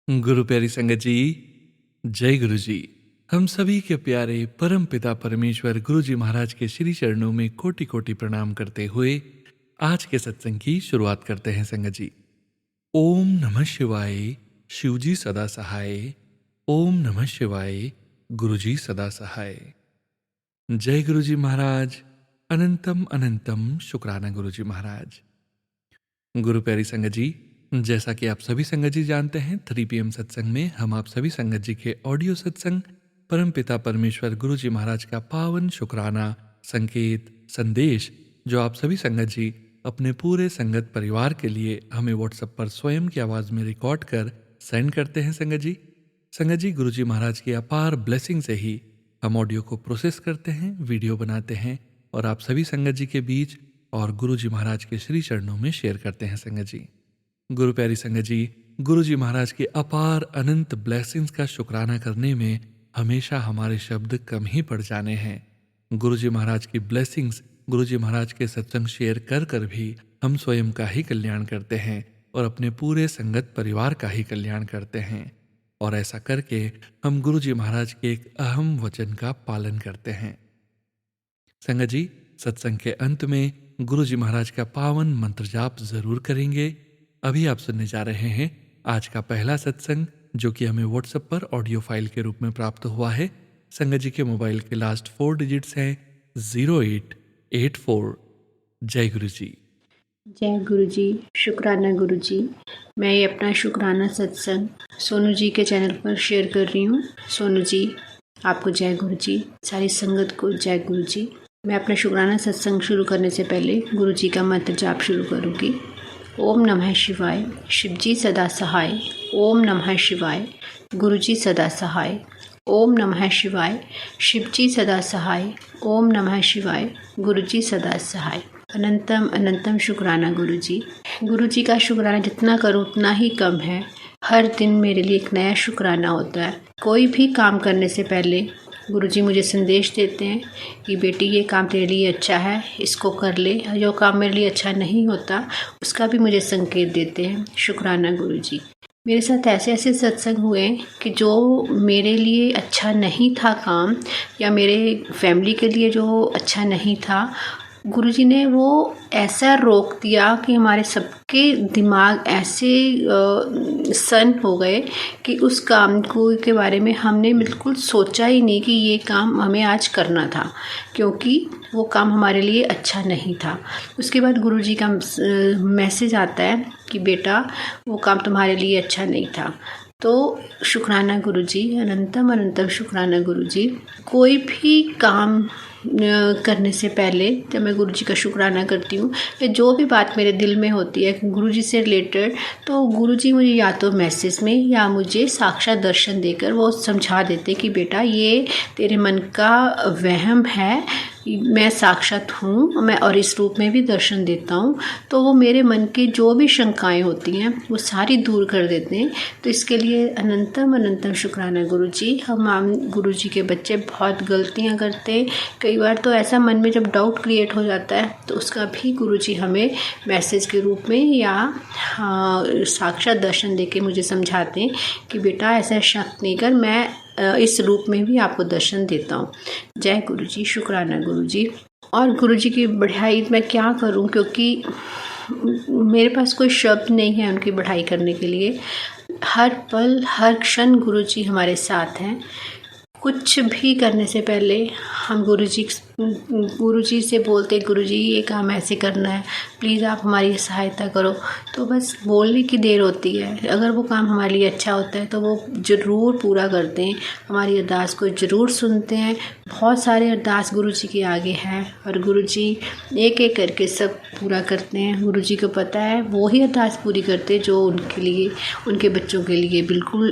गुरु प्यारी संगत जी, जय गुरु जी। हम सभी के प्यारे परम पिता परमेश्वर गुरु जी महाराज के श्री चरणों में कोटि कोटि प्रणाम करते हुए आज के सत्संग की शुरुआत करते हैं संगत जी। ओम नमः शिवाय, शिव जी सदा सहाय। ओम नमः शिवाय, गुरु जी सदा सहाय। जय गुरु जी महाराज। अनंतम अनंतम शुक्राना गुरु जी महाराज। गुरु प्यारी संगत जी, जैसा कि आप सभी संगत जी जानते हैं, 3 PM सत्संग में हम आप सभी संगत जी के ऑडियो सत्संग परम पिता परमेश्वर गुरु जी महाराज का पावन शुक्राना संकेत संदेश जो आप सभी संगत जी अपने पूरे संगत परिवार के लिए हमें व्हाट्सएप पर स्वयं की आवाज़ में रिकॉर्ड कर सेंड करते हैं संगत जी। संगत जी, गुरु जी महाराज की अपार ब्लेसिंग से ही हम ऑडियो को प्रोसेस करते हैं, वीडियो बनाते हैं और आप सभी संगत जी के बीच और गुरु जी महाराज के श्री चरणों में शेयर करते हैं संगत जी। गुरु प्यारी संगत जी, गुरु जी महाराज के अपार अनंत ब्लेसिंग्स का शुक्राना करने में हमेशा हमारे शब्द कम ही पड़ जाने हैं। गुरु जी महाराज की ब्लेसिंग्स, गुरु जी महाराज के सत्संग शेयर कर कर भी हम स्वयं का ही कल्याण करते हैं और अपने पूरे संगत परिवार का ही कल्याण करते हैं। और ऐसा करके हम गुरु जी महाराज के एक अहम वचन का पालन करते हैं। संगत जी, सत्संग के अंत में गुरु जी महाराज का पावन मंत्र जाप जरूर करेंगे। अभी आप सुनने जा रहे हैं आज का पहला सत्संग जो कि हमें व्हाट्सएप पर ऑडियो फाइल के रूप में प्राप्त हुआ है। संगत जी के मोबाइल के लास्ट 4 डिजिट्स हैं 0884। जय गुरु जी। जय गुरु जी। शुक्राना गुरु जी। मैं ये अपना शुक्राना सत्संग सोनू जी के चैनल पर शेयर कर रही हूँ। सोनू जी, आपको जय गुरु जी। सारी संगत को जय गुरु जी। मैं अपना शुक्राना सत्संग शुरू करने से पहले गुरु जी का मंत्र जाप शुरू करूँगी। ओम नमः शिवाय, शिव जी सदा सहाय। ओम नमः शिवाय, गुरु जी सदा सहाय। ओम नमः शिवाय, शिव जी सदा सहाय। ओम नमः शिवाय, गुरु जी सदा सहाय। अनंतम अनंतम शुक्राना गुरु जी। गुरु जी का शुक्राना जितना करूँ उतना ही कम है। हर दिन मेरे लिए एक नया शुक्राना होता है। कोई भी काम करने से पहले गुरु जी मुझे संदेश देते हैं कि बेटी ये काम तेरे लिए अच्छा है, इसको कर ले। जो काम मेरे लिए अच्छा नहीं होता उसका भी मुझे संकेत देते हैं। शुक्राना गुरु जी। मेरे साथ ऐसे ऐसे सत्संग हुए कि जो मेरे लिए अच्छा नहीं था काम, या मेरे फैमिली के लिए जो अच्छा नहीं था, गुरुजी ने वो ऐसा रोक दिया कि हमारे सबके दिमाग ऐसे सन हो गए कि उस काम को के बारे में हमने बिल्कुल सोचा ही नहीं कि ये काम हमें आज करना था, क्योंकि वो काम हमारे लिए अच्छा नहीं था। उसके बाद गुरुजी का मैसेज आता है कि बेटा वो काम तुम्हारे लिए अच्छा नहीं था। तो शुक्राना गुरु जी, अनंतम अनंतम शुक्राना गुरु जी। कोई भी काम करने से पहले जब मैं गुरु जी का शुक्राना करती हूँ, या जो भी बात मेरे दिल में होती है गुरु जी से रिलेटेड, तो गुरु जी मुझे या तो मैसेज में या मुझे साक्षात दर्शन देकर वो समझा देते कि बेटा ये तेरे मन का वहम है, मैं साक्षात हूँ मैं और इस रूप में भी दर्शन देता हूँ। तो वो मेरे मन की जो भी शंकाएं होती हैं वो सारी दूर कर देते हैं। तो इसके लिए अनंतम अनंतम शुक्राना गुरु जी। हम गुरु जी के बच्चे बहुत गलतियाँ करते, कई बार तो ऐसा मन में जब डाउट क्रिएट हो जाता है तो उसका भी गुरु जी हमें मैसेज के रूप में या साक्षात दर्शन दे के मुझे समझाते हैं कि बेटा ऐसा शक नहीं कर, मैं इस रूप में भी आपको दर्शन देता हूँ। जय गुरु जी। शुक्राना गुरु जी। और गुरु जी की बढ़ाई मैं क्या करूँ, क्योंकि मेरे पास कोई शब्द नहीं है उनकी बढ़ाई करने के लिए। हर पल हर क्षण गुरु जी हमारे साथ हैं। कुछ भी करने से पहले हम गुरु जी से बोलते, गुरु जी ये काम ऐसे करना है, प्लीज़ आप हमारी सहायता करो। तो बस बोलने की देर होती है। अगर वो काम हमारे लिए अच्छा होता है तो वो ज़रूर पूरा करते हैं, हमारी अरदास को ज़रूर सुनते हैं। बहुत सारे अरदास गुरु जी के आगे हैं और गुरु जी एक एक करके सब पूरा करते हैं। गुरु जी को पता है वो ही अरदास पूरी करते हैं जो उनके लिए, उनके बच्चों के लिए बिल्कुल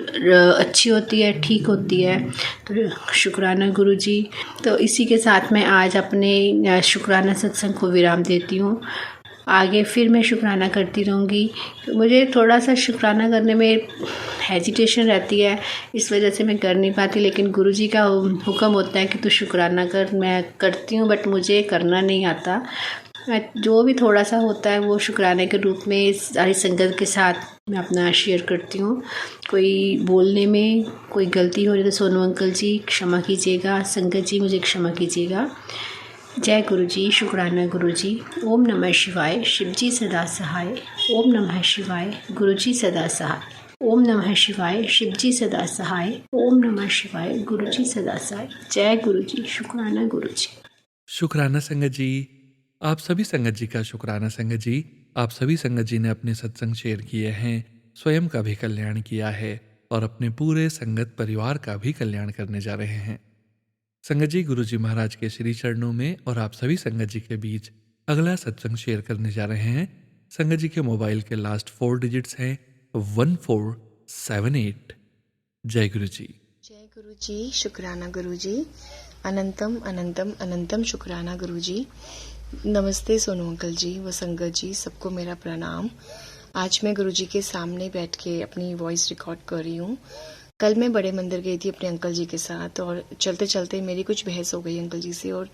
अच्छी होती है, ठीक होती है। तो शुक्राना गुरु जी। तो इसी के साथ मैं आज अपने शुक्राना सत्संग को विराम देती हूँ। आगे फिर मैं शुक्राना करती रहूँगी। मुझे थोड़ा सा शुक्राना करने में हेजिटेशन रहती है, इस वजह से मैं कर नहीं पाती, लेकिन गुरु जी का हुक्म होता है कि तू शुक्राना कर। मैं करती हूँ बट मुझे करना नहीं आता। जो भी थोड़ा सा होता है वो शुक्राने के रूप में सारी संगत के साथ मैं अपना शेयर करती हूँ। कोई बोलने में कोई गलती हो जाए तो सोनू अंकल जी क्षमा कीजिएगा, संगत जी मुझे क्षमा कीजिएगा। जय गुरु जी, शुक्राना गुरु जी। ओम नमः शिवाय, शिव जी सदा सहाय। ओम नमः शिवाय, गुरु जी सदा सहाय। ओम नमः शिवाय, शिव जी सदा सहाय। ओम नमः शिवाय, गुरु जी सदा सहाय। जय गुरु जी, शुक्राना गुरु जी। शुक्राना संगत जी। आप सभी संगत जी का शुक्राना संगत जी। आप सभी संगत जी ने अपने सत्संग शेयर किए हैं, स्वयं का भी कल्याण किया है और अपने पूरे संगत परिवार का भी कल्याण करने जा रहे हैं। संगत जी, गुरु जी महाराज के श्री चरणों में और आप सभी संगत जी के बीच अगला सत्संग शेयर करने जा रहे हैं। संगत जी के मोबाइल के लास्ट 4 डिजिट्स हैं 1478। जय गुरु जी। जय गुरु जी, शुक्राना गुरु जी। अनंतम अनंतम अनंतम शुक्राना गुरु जी। नमस्ते सोनू अंकल जी व संगत जी, सबको मेरा प्रणाम। आज मैं गुरु जी के सामने बैठ के अपनी वॉइस रिकॉर्ड कर रही हूँ। कल मैं बड़े मंदिर गई थी अपने अंकल जी के साथ और चलते चलते मेरी कुछ बहस हो गई अंकल जी से और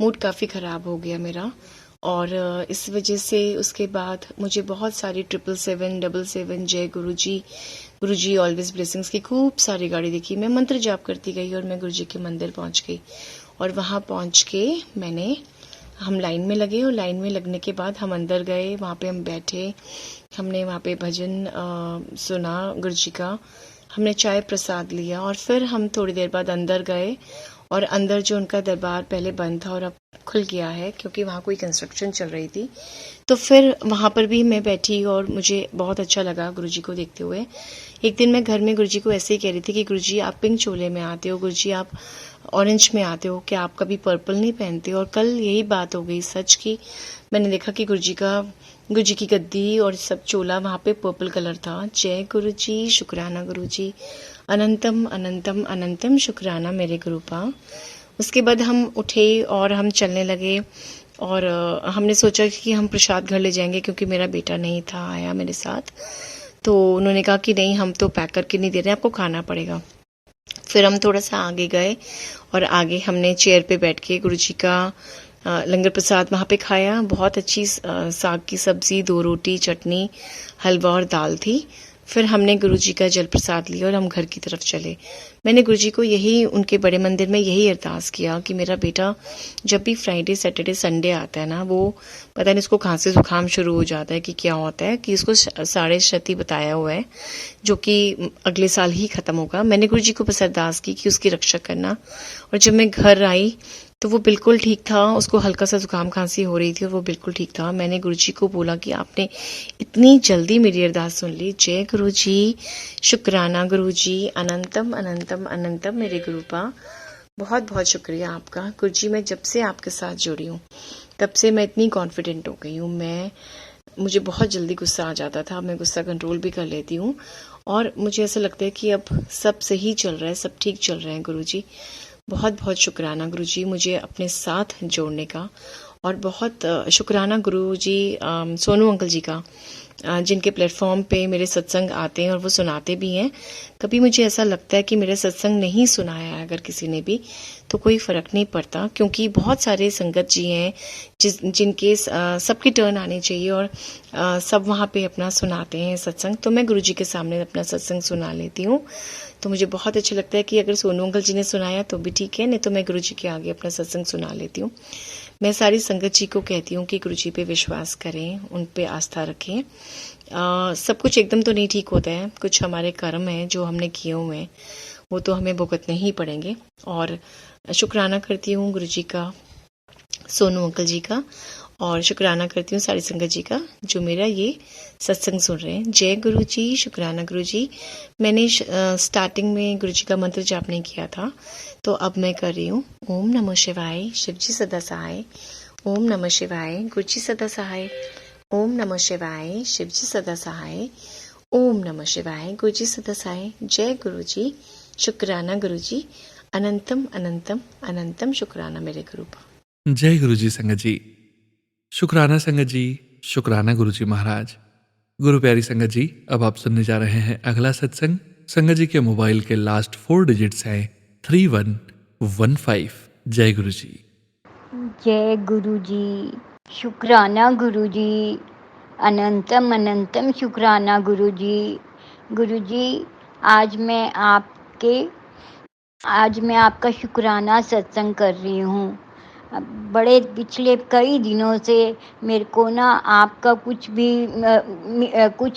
मूड काफ़ी ख़राब हो गया मेरा। और इस वजह से उसके बाद मुझे बहुत सारी 777 जय गुरु जी ऑलवेज ब्लेसिंग्स की खूब सारी गाड़ी दिखी। मैं मंत्र जाप करती गई और मैं गुरु जी के मंदिर पहुंच गई और वहां पहुंच के हम लाइन में लगे और लाइन में लगने के बाद हम अंदर गए। वहां पे हम बैठे, हमने वहां पे भजन सुना गुरु जी का, हमने चाय प्रसाद लिया और फिर हम थोड़ी देर बाद अंदर गए और अंदर जो उनका दरबार पहले बंद था और अब खुल गया है क्योंकि वहाँ कोई कंस्ट्रक्शन चल रही थी। तो फिर वहाँ पर भी मैं बैठी और मुझे बहुत अच्छा लगा गुरुजी को देखते हुए। एक दिन मैं घर में गुरुजी को ऐसे ही कह रही थी कि गुरुजी आप पिंक चोले में आते हो, गुरुजी आप ऑरेंज में आते हो, क्या आप कभी पर्पल नहीं पहनते? और कल यही बात हो गई सच की। मैंने देखा कि गुरुजी की गद्दी और सब चोला वहाँ पे पर्पल कलर था। जय गुरु जी, शुक्राना गुरु जी। अनंतम अनंतम अनंतम शुक्राना मेरे गुरुपा। उसके बाद हम उठे और हम चलने लगे और हमने सोचा कि हम प्रसाद घर ले जाएंगे क्योंकि मेरा बेटा नहीं था आया मेरे साथ। तो उन्होंने कहा कि नहीं, हम तो पैक करके नहीं दे रहे, आपको खाना पड़ेगा। फिर हम थोड़ा सा आगे गए और आगे हमने चेयर पे बैठ के गुरुजी का लंगर प्रसाद वहाँ पे खाया। बहुत अच्छी साग की सब्जी, 2 रोटी, चटनी, हलवा और दाल थी। फिर हमने गुरुजी का जल प्रसाद लिया और हम घर की तरफ चले। मैंने गुरुजी को यही, उनके बड़े मंदिर में यही अरदास किया कि मेरा बेटा जब भी फ्राइडे सैटरडे संडे आता है ना, वो पता नहीं उसको खांसी जुकाम शुरू हो जाता है कि क्या होता है, कि इसको साढ़े क्षति बताया हुआ है जो कि अगले साल ही खत्म होगा। मैंने गुरुजी को बस अरदास की कि उसकी रक्षा करना। और जब मैं घर आई तो वो बिल्कुल ठीक था, उसको हल्का सा जुकाम खांसी हो रही थी और वो बिल्कुल ठीक था। मैंने गुरुजी को बोला कि आपने इतनी जल्दी मेरी अरदास सुन ली। जय गुरुजी, शुक्राना गुरुजी। अनंतम अनंतम अनंतम मेरे गुरुपा, बहुत बहुत शुक्रिया आपका। गुरुजी, मैं जब से आपके साथ जुड़ी हूँ तब से मैं इतनी कॉन्फिडेंट हो गई हूँ। मुझे बहुत जल्दी गुस्सा आ जाता था, मैं गुस्सा कंट्रोल भी कर लेती हूँ और मुझे ऐसा लगता है कि अब सब सही चल रहा है, सब ठीक चल रहे हैं। गुरुजी, बहुत बहुत शुक्राना गुरुजी मुझे अपने साथ जोड़ने का। और बहुत शुक्राना गुरुजी सोनू अंकल जी का, जिनके प्लेटफॉर्म पे मेरे सत्संग आते हैं और वो सुनाते भी हैं। कभी मुझे ऐसा लगता है कि मेरे सत्संग नहीं सुनाया है अगर किसी ने भी, तो कोई फ़र्क नहीं पड़ता, क्योंकि बहुत सारे संगत जी हैं जिनके सबकी टर्न आनी चाहिए और सब वहाँ पे अपना सुनाते हैं सत्संग। तो मैं गुरुजी के सामने अपना सत्संग सुना लेती हूँ। तो मुझे बहुत अच्छा लगता है कि अगर सोनू अंकल जी ने सुनाया तो भी ठीक है, नहीं तो मैं गुरुजी के आगे अपना सत्संग सुना लेती हूँ। मैं सारी संगत जी को कहती हूँ कि गुरुजी पे विश्वास करें, उन पे आस्था रखें। सब कुछ एकदम तो नहीं ठीक होता है, कुछ हमारे कर्म हैं जो हमने किए हुए हैं, वो तो हमें भुगतने ही पड़ेंगे। और शुक्राना करती हूँ गुरुजी का, सोनू अंकल जी का, और शुक्राना करती हूँ सारी संगत जी का जो मेरा ये सत्संग सुन रहे हैं। जय गुरु जी, शुक्राना गुरु जी। मैंने स्टार्टिंग में गुरु जी का मंत्र जाप नहीं किया था, तो अब मैं कर रही हूँ। ओम नमः शिवाय, शिव जी सदा सहाय। ओम नमः शिवाय, गुरु जी सदा सहाय। ओम नमः शिवाय, शिव जी सदा सहाय। ओम नमः शिवाय, गुरु जी सदा सहाय। जय गुरु जी, शुक्राना गुरु जी। अनंतम अनंतम अनंतम शुक्राना मेरे गुरु पर। जय गुरु जी संगत जी। शुक्राना संगत जी, शुक्राना गुरु जी महाराज। गुरु प्यारी संगत जी, अब आप सुनने जा रहे हैं अगला सत्संग। संगत जी के मोबाइल के लास्ट 4 डिजिट्स हैं 3115। जय गुरु जी। जय गुरु जी, शुक्राना गुरुजी, अनंतम अनंतम शुक्राना गुरुजी। गुरुजी, आज मैं आपके आज मैं आपका शुक्राना सत्संग कर रही हूँ। बड़े पिछले कई दिनों से मेरे को ना आपका कुछ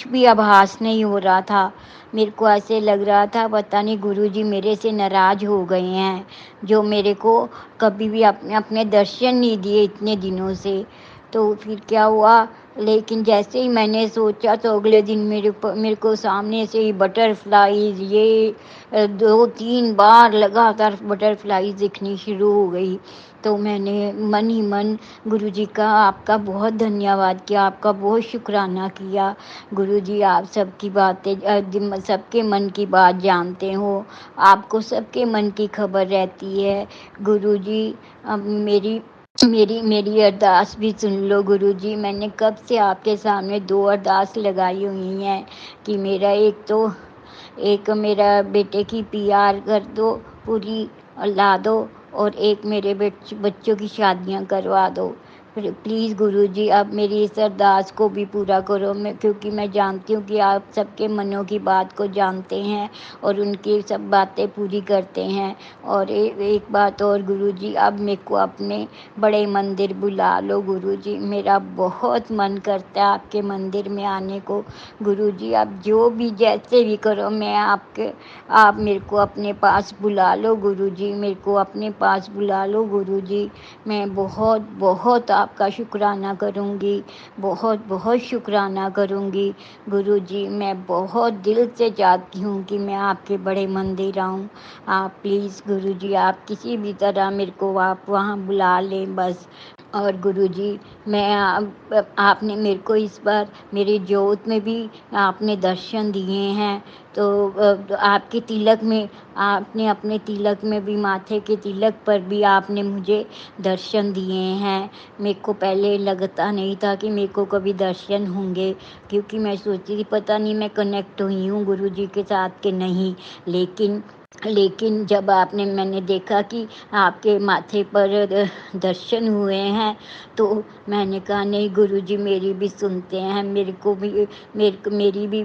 भी आभास नहीं हो रहा था। मेरे को ऐसे लग रहा था पता नहीं गुरुजी मेरे से नाराज हो गए हैं, जो मेरे को कभी भी अपने दर्शन नहीं दिए इतने दिनों से। तो फिर क्या हुआ, लेकिन जैसे ही मैंने सोचा तो अगले दिन मेरे को सामने से ही बटरफ्लाईज ये 2-3 बार लगातार बटरफ्लाईज दिखनी शुरू हो गई। तो मैंने मन ही मन गुरुजी का आपका बहुत धन्यवाद किया, आपका बहुत शुक्राना किया। गुरुजी, आप सबकी बातें सबके मन की बात जानते हो, आपको सबके मन की खबर रहती है। गुरुजी, अब मेरी मेरी मेरी अरदास भी सुन लो गुरुजी। मैंने कब से आपके सामने 2 अरदास लगाई हुई हैं कि एक मेरा बेटे की पीआर कर दो पूरी और ला दो, और एक मेरे बच्चों की शादियां करवा दो। प्लीज़ गुरुजी, अब मेरी इस अरदास को भी पूरा करो। क्योंकि मैं जानती हूँ कि आप सबके मनों की बात को जानते हैं और उनकी सब बातें पूरी करते हैं। और एक बात और गुरुजी, अब मेरे को अपने बड़े मंदिर बुला लो गुरुजी। मेरा बहुत मन करता है आपके मंदिर में आने को। गुरुजी, आप जो भी जैसे भी करो, आप मेरे को अपने पास बुला लो गुरुजी, मेरे को अपने पास बुला लो गुरुजी। मैं बहुत बहुत आपका शुक्राना करूँगी, बहुत बहुत शुक्राना करूँगी गुरुजी। मैं बहुत दिल से चाहती हूँ कि मैं आपके बड़े मंदिर आऊँ। आप प्लीज़ गुरुजी, आप किसी भी तरह मेरे को आप वहाँ बुला लें बस। और गुरुजी, आपने मेरे को इस बार मेरी जोत में भी आपने दर्शन दिए हैं। तो आपके तिलक में, आपने अपने तिलक में भी, माथे के तिलक पर भी आपने मुझे दर्शन दिए हैं। मेरे को पहले लगता नहीं था कि मेरे को कभी दर्शन होंगे, क्योंकि मैं सोचती थी पता नहीं मैं कनेक्ट हुई हूँ गुरुजी के साथ कि नहीं। लेकिन जब मैंने देखा कि आपके माथे पर दर्शन हुए हैं, तो मैंने कहा नहीं गुरुजी मेरी भी सुनते हैं, मेरी भी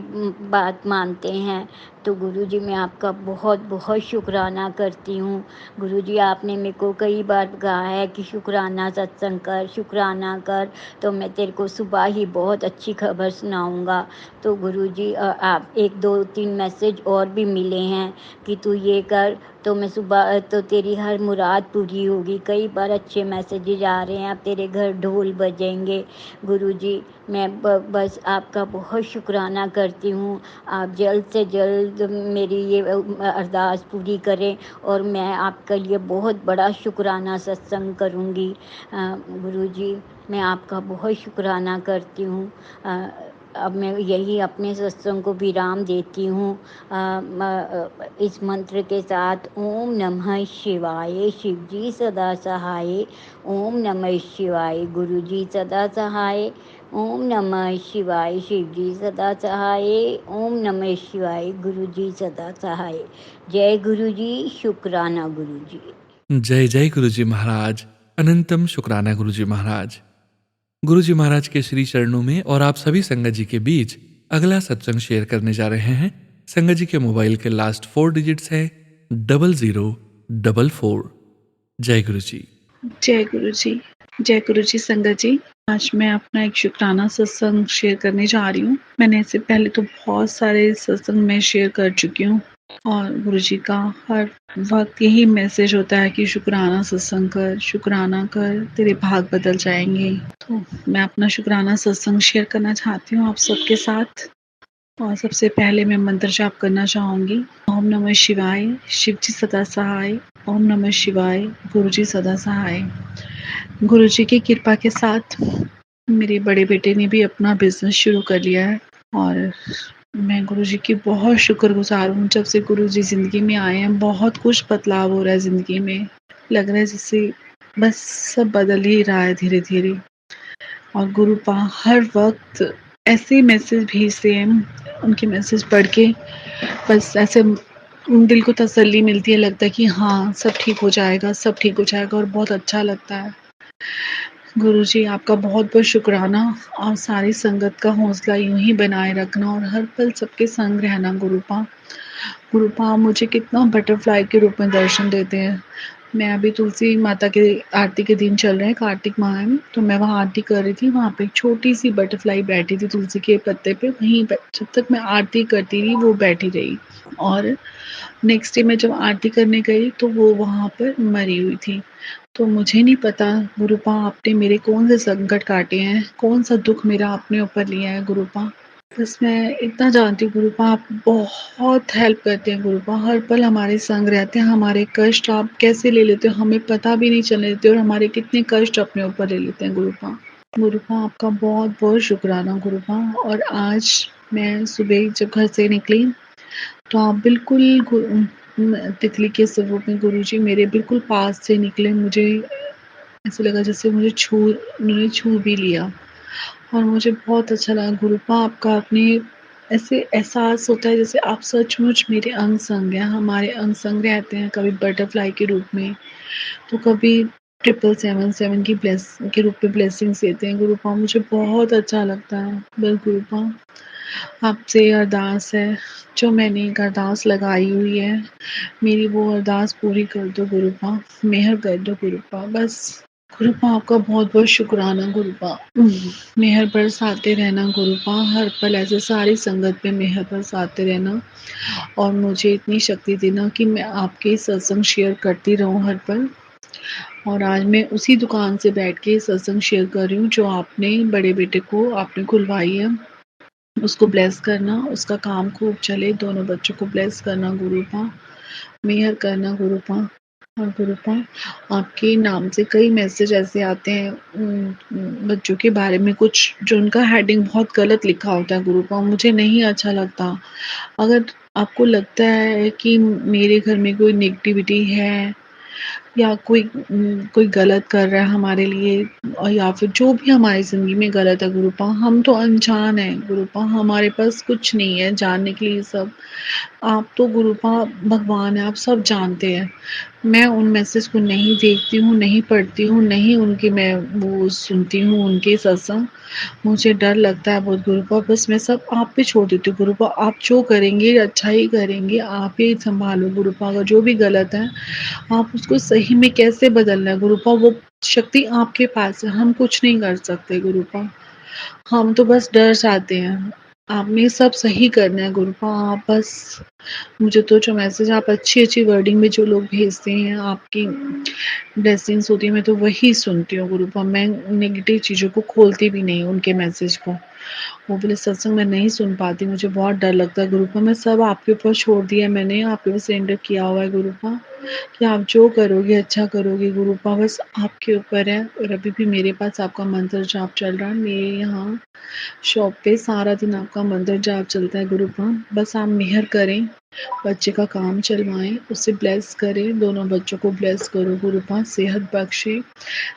बात मानते हैं। तो गुरुजी, मैं आपका बहुत बहुत शुक्राना करती हूँ। गुरुजी, आपने मेरे को कई बार कहा है कि शुक्राना सत्संग कर, शुक्राना कर, तो मैं तेरे को सुबह ही बहुत अच्छी खबर सुनाऊंगा। तो गुरुजी, आप 1-2-3 मैसेज और भी मिले हैं कि तू ये कर, तो मैं सुबह तो तेरी हर मुराद पूरी होगी। कई बार अच्छे मैसेजेज आ रहे हैं, अब तेरे घर ढोल बजेंगे। गुरुजी, मैं बस आपका बहुत शुक्राना करती हूँ। आप जल्द से जल्द मेरी ये अरदास पूरी करें और मैं आपके लिए बहुत बड़ा शुक्राना सत्संग करूँगी। गुरुजी, मैं आपका बहुत शुक्राना करती हूँ। अब मैं यही अपने सत्संग को विराम देती हूँ इस मंत्र के साथ। ओम नमः शिवाय, शिव जी सदा सहाय। ओम नमः शिवाय, गुरु जी सदा सहाय। ओम नमः शिवाय, शिव जी सदा सहाय। ओम नमः शिवाय, गुरु जी सदा सहाय। जय गुरु जी, शुक्राना गुरु जी। जय जय गुरुजी महाराज, अनंतम शुक्राना गुरुजी महाराज। गुरुजी महाराज के श्री चरणों में और आप सभी संगत जी के बीच अगला सत्संग शेयर करने जा रहे हैं। संगत जी के मोबाइल के लास्ट 4 डिजिट्स है 0044। जय गुरु जी। जय गुरु जी। जय गुरु जी। संगत जी, आज मैं अपना एक शुक्राना सत्संग शेयर करने जा रही हूँ। मैंने इससे पहले तो बहुत सारे सत्संग में शेयर कर चुकी हूँ और गुरु जी का हर वक्त यही मैसेज होता है कि शुक्राना सत्संग कर, शुक्राना कर, तेरे भाग बदल जाएंगे। तो मैं अपना शुक्राना सत्संग शेयर करना चाहती हूँ आप सबके साथ। और सबसे पहले मैं मंत्र जाप करना चाहूँगी। ओम नमः शिवाय, शिव जी सदा सहाय। ओम नमः शिवाय, गुरु जी सदा सहाय। गुरु जी की कृपा के साथ मेरे बड़े बेटे ने भी अपना बिजनेस शुरू कर लिया है और मैं गुरु जी की बहुत शुक्रगुजार हूँ। जब से गुरु जी ज़िंदगी में आए हैं, बहुत कुछ बदलाव हो रहा है ज़िंदगी में। लग रहा है जैसे बस सब बदल ही रहा है धीरे धीरे। और गुरु पा हर वक्त ऐसे मैसेज भेजते हैं, उनके मैसेज पढ़ के बस ऐसे दिल को तसल्ली मिलती है। लगता है कि हाँ, सब ठीक हो जाएगा, सब ठीक हो जाएगा और बहुत अच्छा लगता है। गुरुजी आपका बहुत-बहुत शुक्राना और सारी संगत का हौसला यूँ ही बनाए रखना और हर पल सबके संग रहना गुरुपा। गुरुपा आप मुझे कितना बटरफ्लाई के रूप में दर्शन देते हैं। मैं अभी तुलसी माता के आरती के दिन चल रहे हैं, कार्तिक माह में, तो मैं वहाँ आरती कर रही थी, वहाँ पे एक छोटी-सी बटरफ्लाई बैठी थी तुलसी के पत्ते पे, वहीं पे जब तक मैं आरती करती रही वो बैठी रही और नेक्स्ट डे मैं जब आरती करने गई तो वो वहाँ पर मरी हुई थी। तो मुझे नहीं पता गुरुपा आपने मेरे कौन से संकट काटे हैं, कौन सा दुःख मेरा अपने ऊपर लिया है गुरुपा। बस मैं इतना जानती हूँ गुरुपा आप बहुत हेल्प करते हैं गुरुपा, हर पल हमारे संग रहते हैं, हमारे कष्ट आप कैसे ले लेते हो हमें पता भी नहीं चलने देते और हमारे कितने कष्ट अपने ऊपर ले लेते हैं गुरुपा। गुरुपा आपका बहुत-बहुत शुक्राना गुरुपा और आज मैं सुबह जब घर से निकली तो आप बिल्कुल तितली के स्वरूप में गुरुजी मेरे बिल्कुल पास से निकले, मुझे ऐसा लगा जैसे उन्होंने छू भी लिया और मुझे बहुत अच्छा लगा गुरुपा आपका अपने ऐसे एहसास होता है जैसे आप सचमुच मेरे अंग संग हैं, हमारे अंग संग रहते हैं, कभी बटरफ्लाई के रूप में तो कभी 777 की ब्लेस के रूप में ब्लेसिंग्स देते हैं गुरुपा, मुझे बहुत अच्छा लगता है। बस गुरुपा आपसे अरदास है, जो मैंने एक अरदास लगाई हुई है, मेरी वो अरदास पूरी कर दो गुरुपा, मेहर कर दो गुरुपा बस। गुरुपा आपका बहुत-बहुत शुक्राना गुरुपा। मेहर बरसाते रहना गुरुपा, हर पल ऐसे सारी संगत पे मेहर बरसाते रहना और मुझे इतनी शक्ति देना कि मैं आपके सत्संग शेयर करती रहूँ हर पल। और आज मैं उसी दुकान से बैठ के सत्संग शेयर कर रही हूँ जो आपने बड़े बेटे को आपने खुलवाई है। उसको ब्लेस करना, उसका काम खूब चले, दोनों बच्चों को ब्लेस करना गुरुपा, मेहर करना गुरुपा और गुरुपा आपके नाम से कई मैसेज ऐसे आते हैं बच्चों के बारे में कुछ जो उनका हेडिंग बहुत गलत लिखा होता है गुरुपा, मुझे नहीं अच्छा लगता। अगर आपको लगता है कि मेरे घर में कोई नेगेटिविटी है या कोई गलत कर रहा है हमारे लिए और या फिर जो भी हमारी ज़िंदगी में गलत है गुरुपा, हम तो अनजान हैं गुरुपा, हमारे पास कुछ नहीं है जानने के लिए सब। आप तो गुरुपा भगवान हैं, आप सब जानते हैं। मैं उन मैसेज को नहीं देखती हूँ, नहीं पढ़ती हूँ, नहीं उनकी मैं वो सुनती हूँ उनके सत्संग। मुझे डर लगता है बहुत गुरुपा, बस मैं सब आप पे छोड़ देती हूँ गुरुपा, आप जो करेंगे अच्छा ही करेंगे, आप ही सँभालो गुरुपा, अगर जो भी गलत है, आप उसको सही में कैसे बदलना है गुरुपा, वो शक्ति आपके पास है, हम कुछ नहीं कर सकते गुरुपा। हम तो बस डर जाते हैं, आपने सब सही करना है गुरुपा, आप बस मुझे तो जो मैसेज आप अच्छी-अच्छी वर्डिंग में जो लोग भेजते हैं, आपकी ब्लेसिंग्स होती है, मैं तो वही सुनती हूँ गुरुपा, मैं नेगेटिव चीज़ों को खोलती भी नहीं उनके मैसेज को। वो बोले सत्संग मैं नहीं सुन पाती, मुझे बहुत डर लगता है गुरुपा, मैं सब आपके ऊपर छोड़ दिया है मैंने, आपके ऊपर सरेंडर किया हुआ है गुरुपा, कि आप जो करोगे अच्छा करोगे गुरुपा, बस आपके ऊपर है और अभी भी मेरे पास आपका मंत्र जाप चल रहा है, मेरे यहाँ शॉप पे सारा दिन आपका मंत्र जाप चलता है गुरुपा, बस आप मेहर करें, बच्चे का काम चलवाएँ, उसे ब्लेस करें, दोनों बच्चों को ब्लेस करो गुरुपा, सेहत बख्शे,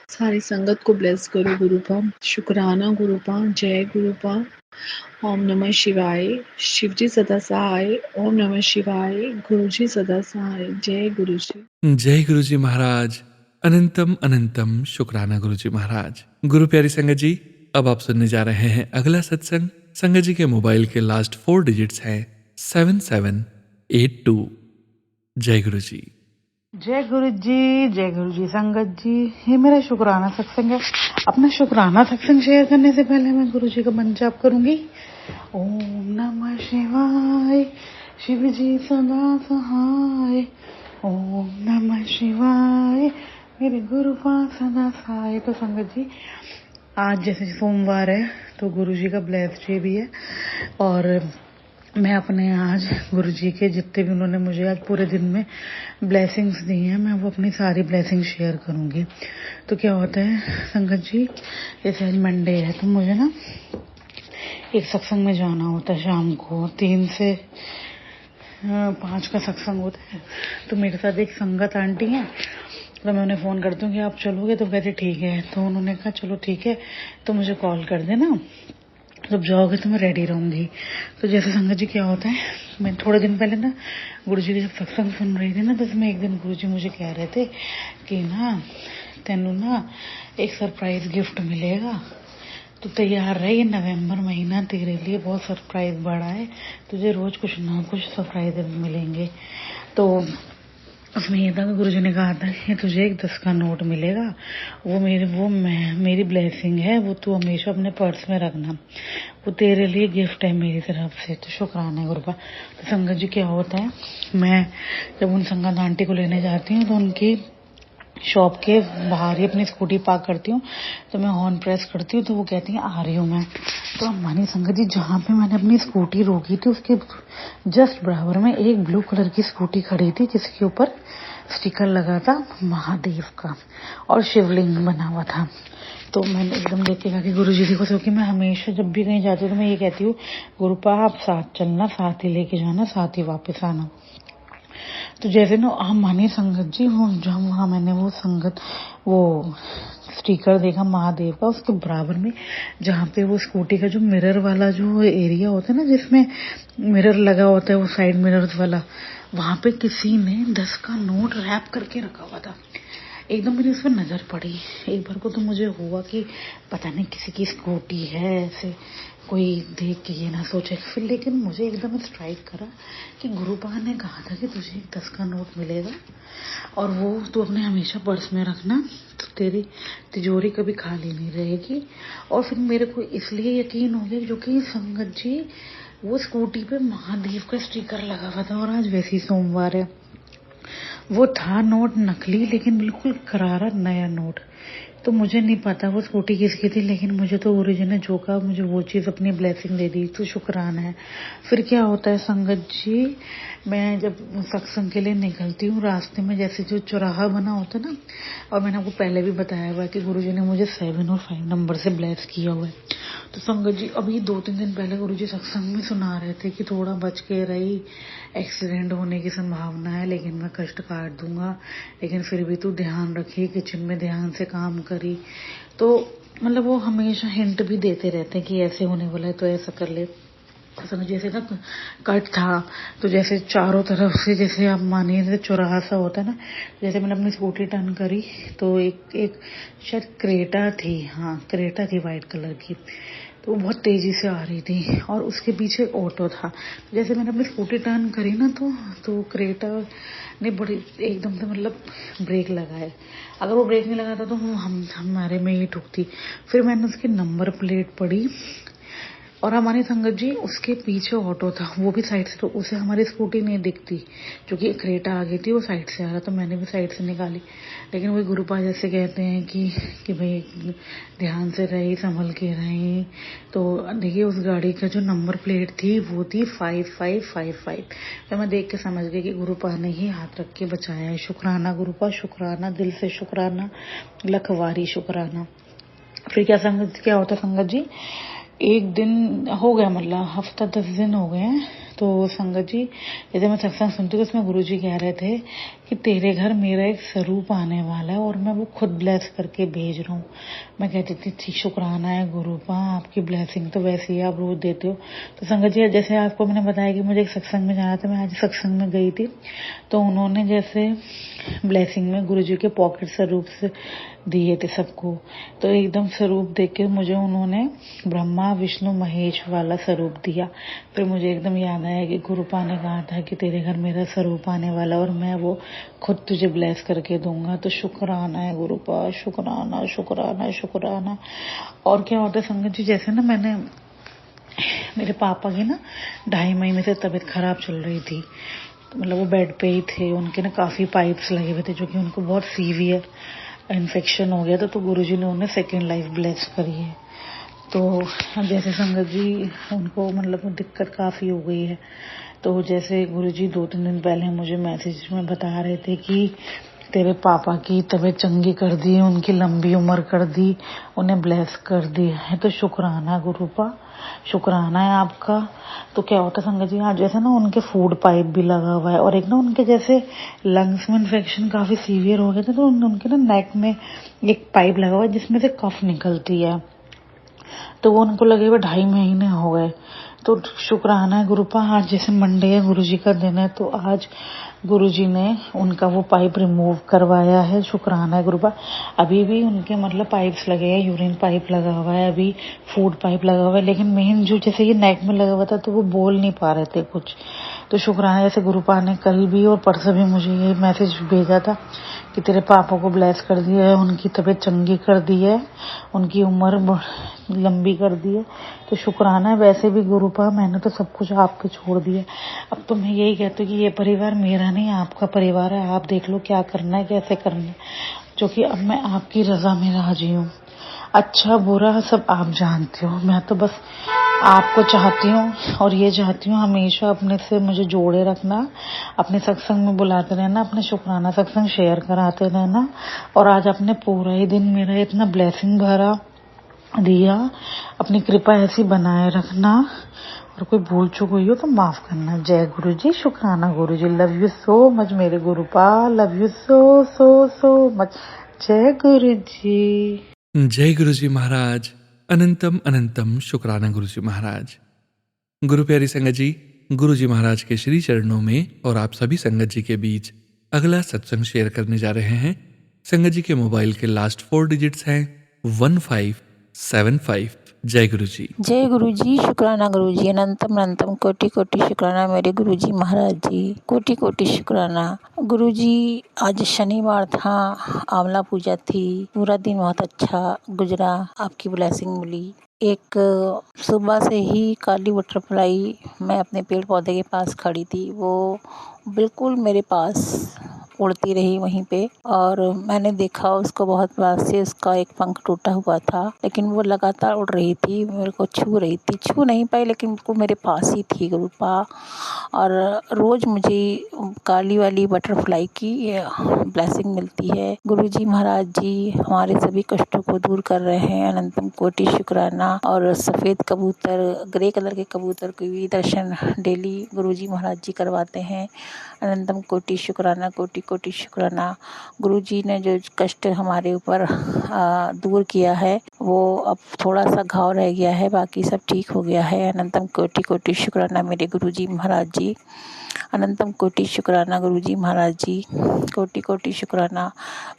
सारी संगत को ब्लेस करो गुरुपा, शुक्राना गुरुपा, जय गुरुपा, ओम नमः शिवाय, शिवजी सदा सहाय, ओम नमः शिवाय, गुरुजी सदा सहाय, जय गुरुजी। जय गुरु जी महाराज। अनंतम अनंतम शुक्राना गुरु जी महाराज। गुरु प्यारी संगत जी, अब आप सुनने जा रहे हैं अगला सत्संग। संगत जी के मोबाइल के लास्ट 4 डिजिट्स हैं 7782। जय गुरु जी। जय गुरु जी संगत जी। ये मेरा शुक्राना सत्संग है। अपना शुक्राना सत्संग शेयर करने से पहले मैं गुरु जी का मंत्र जाप करूंगी। ओम नमः शिवाय, शिव जी सदा सहाय। ओम नमः शिवाय, मेरे गुरु पास सदा सहाय। तो संगत जी, आज जैसे सोमवार है तो गुरु जी का ब्लेस्ड डे भी है और मैं अपने आज गुरु जी के जितने भी उन्होंने मुझे आज पूरे दिन में ब्लेसिंग्स दी हैं, मैं वो अपनी सारी ब्लेसिंग शेयर करूंगी। तो क्या होता है संगत जी, जैसे आज मंडे है तो मुझे ना एक सत्संग में जाना होता है शाम को 3 से 5 का सत्संग होता है। तो मेरे साथ एक संगत आंटी है, तो मैं उन्हें फ़ोन करती हूँ कि आप चलोगे, तो कहते ठीक है। तो उन्होंने कहा चलो ठीक है, तो मुझे कॉल कर देना। जब जाओगे तो मैं रेडी रहूंगी। तो जैसे संगत जी क्या होता है, मैं थोड़े दिन पहले ना गुरु जी की जब सत्संग सुन रही थी ना, तो उसमें एक दिन गुरु जी मुझे कह रहे थे कि ना तेनू ना एक सरप्राइज गिफ्ट मिलेगा, तो तैयार रहे, ये नवंबर महीना तेरे लिए बहुत सरप्राइज बड़ा है, तुझे रोज कुछ ना कुछ सरप्राइज मिलेंगे। तो उसमें ये था कि गुरुजी ने कहा था कि तुझे एक 10 का नोट मिलेगा, मेरी ब्लेसिंग है, वो तू हमेशा अपने पर्स में रखना, वो तेरे लिए गिफ्ट है मेरी तरफ से। तो शुक्राना है गुरु का। तो संगत जी क्या होता है, मैं जब उन संगत आंटी को लेने जाती हूँ तो उनकी शॉप के बाहर ही अपनी स्कूटी पार्क करती हूँ, तो मैं हॉर्न प्रेस करती हूँ, तो वो कहती है आ रही हूँ मैं। तो मानी संगत जी, जहाँ पे मैंने अपनी स्कूटी रोकी थी उसके जस्ट बराबर में एक ब्लू कलर की स्कूटी खड़ी थी, जिसके ऊपर स्टिकर लगा था महादेव का और शिवलिंग बना हुआ था। तो मैंने एकदम देख के कहा कि गुरु जी देखो, क्योंकि मैं हमेशा जब भी कहीं जाती हूँ तो मैं ये कहती हूँ, गुरुपा आप साथ चलना, साथ ही लेके जाना, साथ ही वापस आना। तो जैसे ना हम माने संगत जी, वो जब वहाँ मैंने वो स्टिकर देखा महादेव का, उसके बराबर में जहाँ पे वो स्कूटी का जो मिरर वाला जो एरिया होता है ना, जिसमें मिरर लगा होता है, वो साइड मिरर वाला, वहाँ पे किसी ने 10 का नोट रैप करके रखा हुआ था। एकदम मेरी उस पर नजर पड़ी। एक बार को तो मुझे हुआ कि पता नहीं किसी की स्कूटी है, ऐसे कोई देख के ये ना सोचे, फिर लेकिन मुझे एकदम स्ट्राइक करा कि गुरुपा ने कहा था कि तुझे एक 10 का नोट मिलेगा और वो तू अपने हमेशा पर्स में रखना, तो तेरी तिजोरी कभी खाली नहीं रहेगी। और फिर मेरे को इसलिए यकीन हो गया, जो कि संगत जी वो स्कूटी पे महादेव का स्टिकर लगा हुआ था, और आज वैसे ही सोमवार है। वो था नोट नकली, लेकिन बिल्कुल करारा नया नोट। तो मुझे नहीं पता वो स्कूटी किसकी थी, लेकिन मुझे तो गुरुजी ने जो कहा, मुझे वो चीज़ अपनी ब्लेसिंग दे दी, तो शुक्राना है। फिर क्या होता है संगत जी, मैं जब सत्संग के लिए निकलती हूँ, रास्ते में जैसे जो चौराहा बना होता है ना, और मैंने आपको पहले भी बताया हुआ कि गुरुजी ने मुझे 7 और 5 नंबर से ब्लेस किया हुआ है। तो संगत जी अभी 2-3 दिन पहले गुरुजी सत्संग में सुना रहे थे कि थोड़ा बच के रही, एक्सीडेंट होने की संभावना है, लेकिन मैं कष्ट काट दूंगा, लेकिन फिर भी तू ध्यान रखी, किचन में ध्यान से काम करी। तो मतलब वो हमेशा हिंट भी देते रहते हैं कि ऐसे होने वाला है तो ऐसा कर ले। समझ जैसे ना कट था, तो जैसे चारों तरफ से, जैसे आप मानिए चौराहा सा होता है ना, जैसे मैंने अपनी स्कूटी टर्न करी तो एक शायद क्रेटा थी, हाँ क्रेटा थी वाइट कलर की, तो वो बहुत तेजी से आ रही थी, और उसके पीछे एक ऑटो था। जैसे मैंने अपनी स्कूटी टर्न करी ना, तो क्रेटा ने बड़ी एकदम से मतलब ब्रेक लगाए। अगर वो ब्रेक नहीं लगाता तो हमारे में ही ठुकती। फिर मैंने उसकी नंबर प्लेट पढ़ी, और हमारी संगत जी उसके पीछे ऑटो था, वो भी साइड से, तो उसे हमारी स्कूटी नहीं दिखती, क्योंकि क्रेटा आ गई थी, वो साइड से आ रहा, तो मैंने भी साइड से निकाली। लेकिन वही गुरुपा जैसे कहते हैं कि भाई ध्यान से रही, संभल के रही। तो देखिए उस गाड़ी का जो नंबर प्लेट थी वो थी 5555। तो मैं देख के समझ गई कि गुरुपा ने ही हाथ रख के बचाया है। शुक्राना गुरुपा, शुक्राना, दिल से शुक्राना, लखवारी शुक्राना। फिर क्या होता संगत जी, एक दिन हो गया, मतलब हफ्ता 10 दिन हो गए हैं, तो संगत जी जैसे मैं सत्संग सुनती हूँ तो उसमें गुरुजी कह रहे थे कि तेरे घर मेरा एक स्वरूप आने वाला है, और मैं वो खुद ब्लेस करके भेज रहा हूँ। मैं कहती थी ठीक, शुक्राना है गुरुपा, आपकी ब्लेसिंग तो वैसे ही आप रोज देते हो। तो संगत जी जैसे आपको मैंने बताया कि मुझे एक सत्संग में जाना था, मैं आज सत्संग में गई थी, तो उन्होंने जैसे ब्लेसिंग में गुरुजी के पॉकेट स्वरूप से दिए थे सबको, तो एकदम स्वरूप देख के मुझे उन्होंने ब्रह्मा विष्णु महेश वाला स्वरूप दिया। फिर मुझे एकदम याद आया कि गुरुपा ने कहा था कि तेरे घर मेरा स्वरूप आने वाला, और मैं वो खुद तुझे ब्लेस करके दूंगा। तो शुक्राना है गुरुपा, शुक्राना शुक्राना शुक्राना। और क्या होता है संगत जी, जैसे ना मेरे पापा की ना 2.5 महीने से तबीयत खराब चल रही थी, तो मतलब वो बेड पे ही थे, उनके ना काफी पाइप्स लगे हुए थे, जो कि उनको बहुत सीवियर इन्फेक्शन हो गया था। तो गुरुजी ने उन्हें सेकेंड लाइफ ब्लेस करी है। तो जैसे संगत जी उनको मतलब दिक्कत काफ़ी हो गई है, तो जैसे गुरुजी 2-3 दिन पहले मुझे मैसेज में बता रहे थे कि तेरे पापा की तबीयत चंगी कर दी, उनकी लंबी उम्र कर दी, उन्हें ब्लेस कर दी है। तो शुक्राना गुरुपा, शुक्राना है आपका। तो क्या होता है संगत जी, आज जैसे ना उनके फूड पाइप भी लगा हुआ है, और एक ना उनके जैसे लंग्स में इन्फेक्शन काफ़ी सीवियर हो गए थे, तो उनके ना नेक में एक पाइप लगा हुआ है जिसमें से कफ निकलती है। तो वो उनको लगे हुए 2.5 महीने हो गए। तो शुक्राना है गुरुपा, आज जैसे मंडे है, गुरुजी का दिन है, तो आज गुरुजी ने उनका वो पाइप रिमूव करवाया है। शुक्राना है गुरुपा। अभी भी उनके मतलब पाइप्स लगे हैं, यूरिन पाइप लगा हुआ है, अभी फूड पाइप लगा हुआ है, लेकिन मेन जो जैसे ये नेक में लगा हुआ था तो वो बोल नहीं पा रहे थे कुछ। तो शुक्राना जैसे गुरुपा ने कल भी और परसों भी मुझे ये मैसेज भेजा था कि तेरे पापा को ब्लेस कर दिया है, उनकी तबीयत चंगी कर दी है, उनकी उम्र लंबी कर दी है। तो शुक्राना है। वैसे भी गुरुपा मैंने तो सब कुछ आप पे छोड़ दिया। अब तो मैं यही कहती हूँ कि ये परिवार मेरा नहीं, आपका परिवार है। आप देख लो क्या करना है, कैसे करना है, जो कि अब मैं आपकी रजा में राजी हूँ। अच्छा बुरा सब आप जानते हो, मैं तो बस आपको चाहती हूँ और ये चाहती हूँ हमेशा अपने से मुझे जोड़े रखना, अपने सत्संग में बुलाते रहना, अपने शुक्राना सत्संग शेयर कराते रहना। और आज आपने पूरा ही दिन मेरा इतना ब्लेसिंग भरा दिया, अपनी कृपा ऐसी बनाए रखना। और कोई भूल चूक हुई हो तो माफ करना। जय गुरु जी, शुक्राना guru ji, love you so much मेरे गुरुपा, love you so so so much. जय गुरु जी। जय गुरुजी महाराज। अनंतम अनंतम शुक्राना गुरुजी महाराज। गुरु प्यारी संगत जी, गुरुजी महाराज के श्री चरणों में और आप सभी संगत जी के बीच अगला सत्संग शेयर करने जा रहे हैं। संगत जी के मोबाइल के लास्ट 4 डिजिट्स हैं 1575। जय गुरु जी। जय गुरु जी, शुक्राना गुरु जी, अनंतम अनंतम कोटि कोटि शुक्राना मेरे गुरु जी महाराज जी, कोटि कोटि शुक्राना। गुरु जी, आज शनिवार था, आंवला पूजा थी, पूरा दिन बहुत अच्छा गुजरा, आपकी ब्लेसिंग मिली। एक सुबह से ही काली बटरफ्लाई मैं अपने पेड़ पौधे के पास खड़ी थी, वो बिल्कुल मेरे पास उड़ती रही वहीं पे, और मैंने देखा उसको बहुत पास से, उसका एक पंख टूटा हुआ था, लेकिन वो लगातार उड़ रही थी, मेरे को छू रही थी, छू नहीं पाई लेकिन वो मेरे पास ही थी गुरुपा। और रोज़ मुझे काली वाली बटरफ्लाई की ब्लेसिंग मिलती है। गुरुजी महाराज जी हमारे सभी कष्टों को दूर कर रहे हैं, अनंतम कोटि शुक्राना। और सफ़ेद कबूतर, ग्रे कलर के कबूतर के भी दर्शन डेली गुरुजी महाराज जी करवाते हैं। अनंतम कोटि शुक्राना, कोटि कोटि शुक्राना। गुरुजी ने जो कष्ट हमारे ऊपर दूर किया है, वो अब थोड़ा सा घाव रह गया है, बाकी सब ठीक हो गया है। अनंतम कोटि कोटि शुक्राना मेरे गुरुजी महाराज जी, अनंतम कोटि शुक्राना गुरुजी महाराज जी, कोटि कोटि शुक्राना।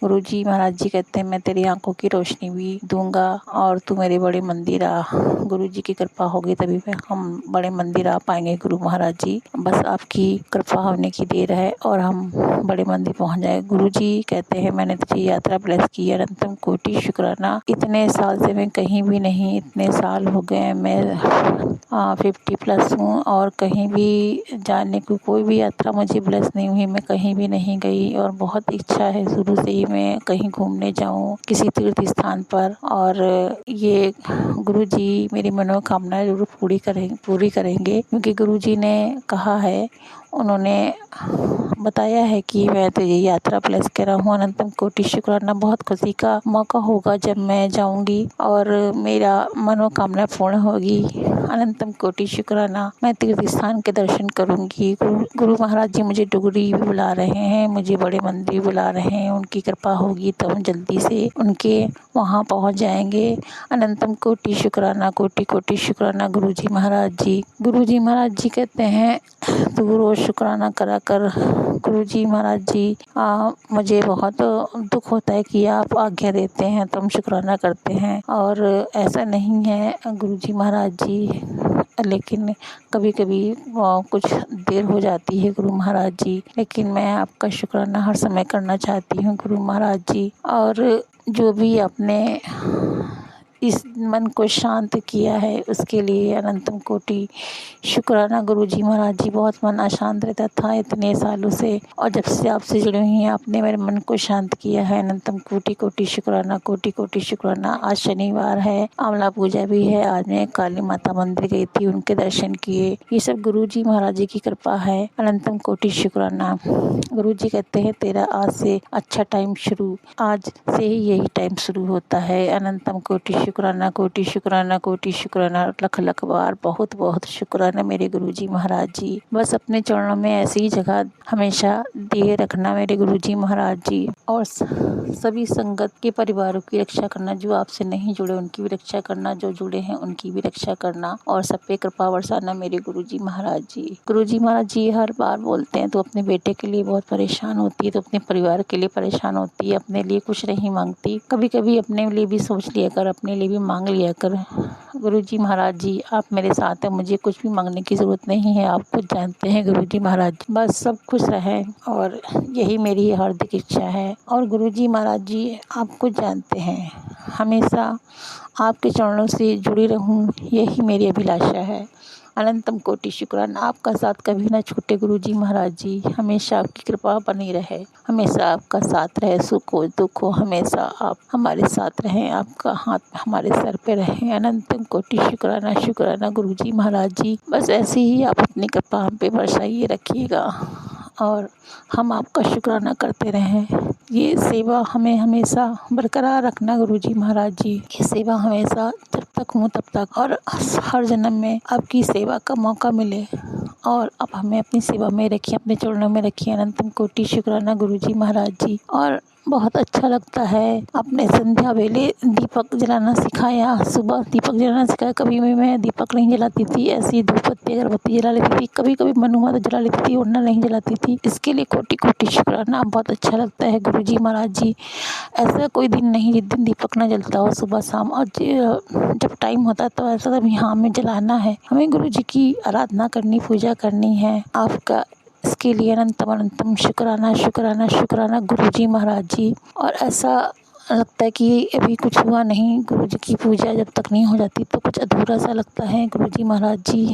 गुरुजी महाराज जी कहते हैं मैं तेरी आंखों की रोशनी भी दूंगा और तू मेरे बड़े मंदिर आ। गुरुजी की कृपा होगी तभी हम बड़े मंदिर आ पाएंगे गुरु महाराज जी, बस आपकी कृपा होने की देर है और हम बड़े मंदिर पहुंच जाए। गुरुजी कहते हैं मैंने तुझे यात्रा ब्लेस की, अनंतम कोटि शुक्राना। इतने साल से मैं कहीं भी नहीं, इतने साल हो गए, मैं 50+ हूँ और कहीं भी जाने को कोई भी यात्रा मुझे ब्लेस नहीं हुई, मैं कहीं भी नहीं गई। और बहुत इच्छा है शुरू से ही मैं कहीं घूमने जाऊँ किसी तीर्थ स्थान पर, और ये गुरुजी मेरी मनोकामना जरूर पूरी करेंगे, क्योंकि गुरुजी ने कहा है, उन्होंने बताया है कि मैं तो ये यात्रा ब्लेस कर रहा हूँ। अनंतम कोटि शुक्राना। बहुत खुशी का मौका होगा जब मैं जाऊंगी और मेरा मनोकामना पूर्ण होगी। अनंतम कोटि शुक्राना। मैं तीर्थ स्थान के दर्शन करूंगी। गुरु महाराज जी मुझे डुगरी भी बुला रहे हैं, मुझे बड़े मंदिर बुला रहे हैं, उनकी कृपा होगी तो हम जल्दी से उनके वहाँ पहुँच जाएंगे। अनंतम कोटि शुक्राना, कोटि कोटि शुक्राना गुरुजी महाराज जी। गुरुजी महाराज जी कहते हैं तू रोज शुक्राना करा कर। गुरुजी महाराज जी मुझे बहुत दुख होता है कि आप आज्ञा देते हैं तो हम शुक्राना करते हैं, और ऐसा नहीं है गुरुजी महाराज जी, लेकिन कभी कभी कुछ देर हो जाती है गुरु महाराज जी, लेकिन मैं आपका शुक्राना हर समय करना चाहती हूँ गुरु महाराज जी। और जो भी आपने इस मन को शांत किया है उसके लिए अनंतम कोटि शुक्राना गुरुजी महाराज जी। बहुत मन अशांत रहता था इतने सालों से, और जब से आपसे जुड़ी हुई हैं आपने मेरे मन को शांत किया है। अनंतम कोटि कोटि शुक्राना, कोटि कोटि शुक्राना। आज शनिवार है, आंवला पूजा भी है, आज मैं काली माता मंदिर गई थी, उनके दर्शन किए। ये सब गुरुजी महाराज जी की कृपा है। अनंतम कोटि शुक्राना। गुरुजी कहते हैं तेरा आज से अच्छा टाइम शुरू, आज से ही यही टाइम शुरू होता है। अनंतम कोटि शुक्राना, कोटि शुक्राना, कोटि शुक्राना, लख लख बार बहुत बहुत शुक्राना मेरे गुरुजी महाराज जी। बस अपने चरणों में ऐसी ही जगह हमेशा दिए रखना मेरे गुरुजी महाराज जी, और सभी संगत के परिवारों की रक्षा करना, जो आपसे नहीं जुड़े उनकी भी रक्षा करना, जो जुड़े हैं उनकी भी रक्षा करना, और सब पे कृपा बरसाना मेरे गुरुजी महाराज जी। गुरुजी महाराज जी हर बार बोलते हैं तो अपने बेटे के लिए बहुत परेशान होती है, तो अपने परिवार के लिए परेशान होती है, अपने लिए कुछ नहीं मांगती। कभी कभी अपने लिए भी सोच लिया कर, अपने लिए भी मांग लिया कर। गुरुजी महाराज जी आप मेरे साथ हैं, मुझे कुछ भी मांगने की ज़रूरत नहीं है, आप कुछ जानते हैं गुरुजी महाराज। बस सब खुश रहें और यही मेरी हार्दिक इच्छा है। और गुरुजी महाराज जी आप कुछ जानते हैं, हमेशा आपके चरणों से जुड़ी रहूं, यही मेरी अभिलाषा है। अनंतम कोटि शुक्राना, आपका साथ कभी ना छूटे गुरुजी महाराज जी। हमेशा आपकी कृपा बनी रहे, हमेशा आपका साथ रहे, सुख हो दुख हो हमेशा आप हमारे साथ रहें, आपका हाथ हमारे सर पे रहे। अनंतम कोटि शुक्राना शुक्राना गुरुजी महाराज जी। बस ऐसे ही आप अपनी कृपा हम पे बरसाइए रखिएगा और हम आपका शुक्राना करते रहें। ये सेवा हमें हमेशा बरकरार रखना गुरुजी महाराज जी। ये सेवा हमेशा जब तक हूँ तब तक, और हर जन्म में आपकी सेवा का मौका मिले, और आप हमें अपनी सेवा में रखिए, अपने चरणों में रखिए। अनंतम कोटि शुक्राना गुरुजी महाराज जी। और बहुत अच्छा लगता है आपने संध्या वेले दीपक जलाना सिखाया, सुबह दीपक जलाना सिखाया। कभी भी मैं दीपक नहीं जलाती थी, ऐसी धूप बत्ती अगरबत्ती जला लेती थी, कभी कभी मन हुआ तो जला लेती थी, वरना नहीं जलाती थी। इसके लिए कोटि कोटि शुक्राना, बहुत अच्छा लगता है गुरुजी महाराज जी। ऐसा कोई दिन नहीं जिस दिन दीपक ना जलता हो, सुबह शाम। और जब टाइम होता तो ऐसा तभी हाँ हमें जलाना है, हमें गुरुजी की आराधना करनी, पूजा करनी है आपका। इसके लिए अनंतम अनंतम शुक्राना शुक्राना शुक्राना गुरुजी महाराज जी। और ऐसा लगता है कि अभी कुछ हुआ नहीं, गुरुजी की पूजा जब तक नहीं हो जाती तो कुछ अधूरा सा लगता है गुरुजी महाराज जी,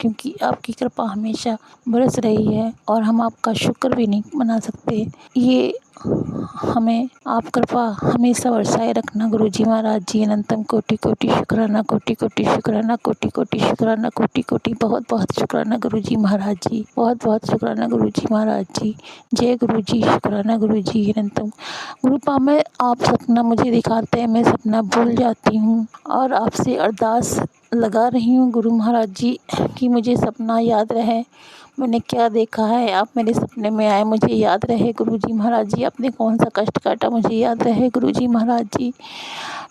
क्योंकि आपकी कृपा हमेशा बरस रही है और हम आपका शुक्र भी नहीं मना सकते। ये हमें आप कृपा हमेशा बरसाए रखना गुरुजी महाराज जी। अनंतम कोटि कोटि शुक्राना, कोटि कोटि शुक्राना, कोटि कोटि शुक्राना, कोटि कोटि बहुत बहुत शुक्राना गुरुजी महाराज जी। बहुत बहुत शुक्राना गुरुजी महाराज जी। जय गुरुजी, शुक्राना गुरुजी। अनंतम गुरुपा में आप सपना मुझे दिखाते हैं, मैं सपना भूल जाती हूँ और आपसे अरदास लगा रही हूँ गुरु महाराज जी कि मुझे सपना याद रहे, मैंने क्या देखा है, आप मेरे सपने में आए, मुझे याद रहे गुरुजी महाराज जी। आपने कौन सा कष्ट काटा, मुझे याद रहे गुरुजी महाराज जी।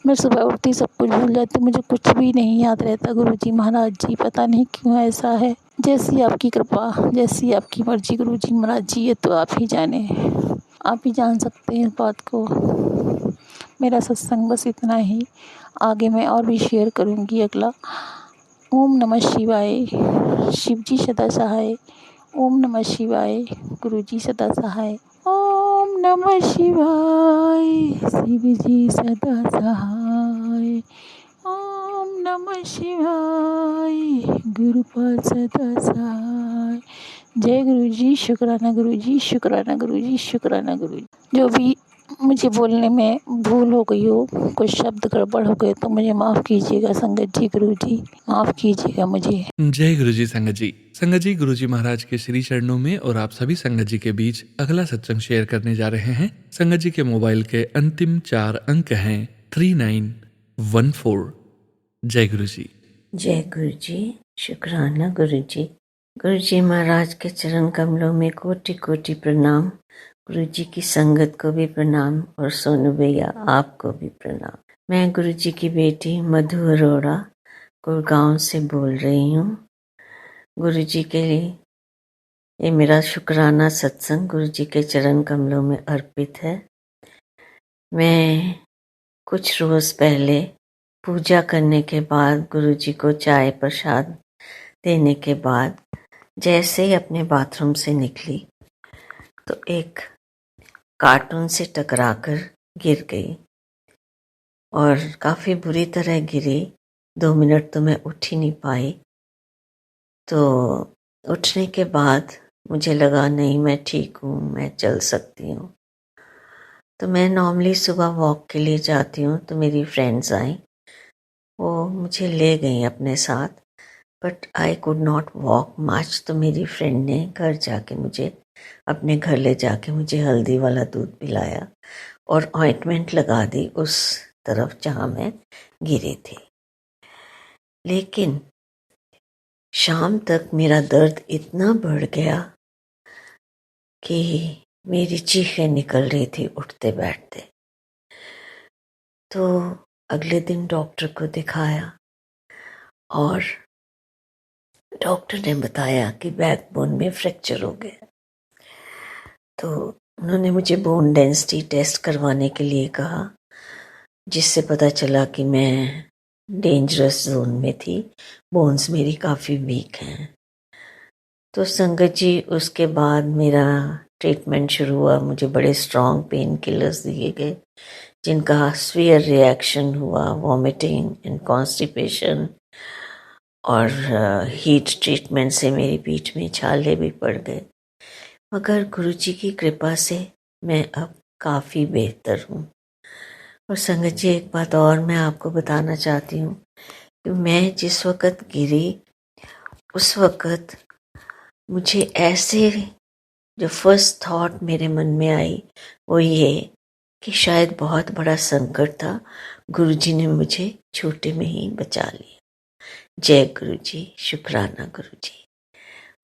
मैं सुबह उठती सब कुछ भूल जाती, मुझे कुछ भी नहीं याद रहता गुरुजी महाराज जी, पता नहीं क्यों ऐसा है। जैसी आपकी कृपा, जैसी आपकी मर्जी गुरुजी महाराज जी, ये तो आप ही जाने, आप ही जान सकते हैं इस बात को। मेरा सत्संग बस इतना ही, आगे मैं और भी शेयर करूँगी अगला। ओम नमः शिवाय, शिव जी सदा सहाय। ओम नमः शिवाय, गुरु जी सदा सहाय। ओम नमः शिवाय, शिव जी सदा सहाय। ओम नमः शिवाय, गुरुपाद सदा सहाय। जय गुरु जी, शुक्राना गुरु जी, शुक्राना गुरु जी, शुक्राना गुरु जी। जो भी मुझे बोलने में भूल हो गई हो, कुछ शब्द गड़बड़ हो गए तो मुझे माफ़ कीजिएगा संगत जी, गुरु जी माफ़ कीजिएगा मुझे। जय गुरुजी संगत जी। संगत जी, गुरुजी महाराज के श्री चरणों में और आप सभी संगत जी के बीच अगला सत्संग शेयर करने जा रहे हैं। संगत जी के मोबाइल के अंतिम 4 अंक हैं 3914। जय गुरुजी। जय गुरुजी, शुक्राना गुरुजी। गुरुजी महाराज के चरण कमलों में कोटि कोटि प्रणाम। गुरुजी की संगत को भी प्रणाम और सोनू भैया आपको भी प्रणाम। मैं गुरुजी की बेटी मधु अरोड़ा गुड़गांव से बोल रही हूँ। गुरुजी के लिए ये मेरा शुक्राना सत्संग गुरुजी के चरण कमलों में अर्पित है। मैं कुछ रोज पहले पूजा करने के बाद, गुरुजी को चाय प्रसाद देने के बाद जैसे ही अपने बाथरूम से निकली तो एक कार्टून से टकराकर गिर गई और काफ़ी बुरी तरह गिरी। 2 मिनट तो मैं उठ ही नहीं पाई। तो उठने के बाद मुझे लगा नहीं, मैं ठीक हूँ, मैं चल सकती हूँ। तो मैं नॉर्मली सुबह वॉक के लिए जाती हूँ, तो मेरी फ्रेंड्स आई, वो मुझे ले गई अपने साथ, but I could not walk much. तो मेरी फ्रेंड ने घर जाके मुझे, अपने घर ले जाके मुझे हल्दी वाला दूध पिलाया और ऑइंटमेंट लगा दी उस तरफ जहाँ मैं गिरी थी। लेकिन शाम तक मेरा दर्द इतना बढ़ गया कि मेरी चीखें निकल रही थी उठते बैठते। तो अगले दिन डॉक्टर को दिखाया और डॉक्टर ने बताया कि बैकबोन में फ्रैक्चर हो गया। तो उन्होंने मुझे बोन डेंसिटी टेस्ट करवाने के लिए कहा, जिससे पता चला कि मैं डेंजरस जोन में थी, बोन्स मेरी काफ़ी वीक हैं। तो संगत जी, उसके बाद मेरा ट्रीटमेंट शुरू हुआ। मुझे बड़े स्ट्रॉन्ग पेन किलर्स दिए गए जिनका स्वीयर रिएक्शन हुआ, वॉमिटिंग एंड कॉन्स्टिपेशन, और हीट ट्रीटमेंट से मेरी पीठ में छाले भी पड़ गए। मगर गुरुजी की कृपा से मैं अब काफ़ी बेहतर हूँ। और संगत जी, एक बात और मैं आपको बताना चाहती हूँ कि मैं जिस वक़्त गिरी उस वक़्त मुझे ऐसे जो फर्स्ट थॉट मेरे मन में आई वो ये कि शायद बहुत बड़ा संकट था, गुरुजी ने मुझे छोटे में ही बचा लिया। जय गुरुजी, शुक्राना गुरुजी।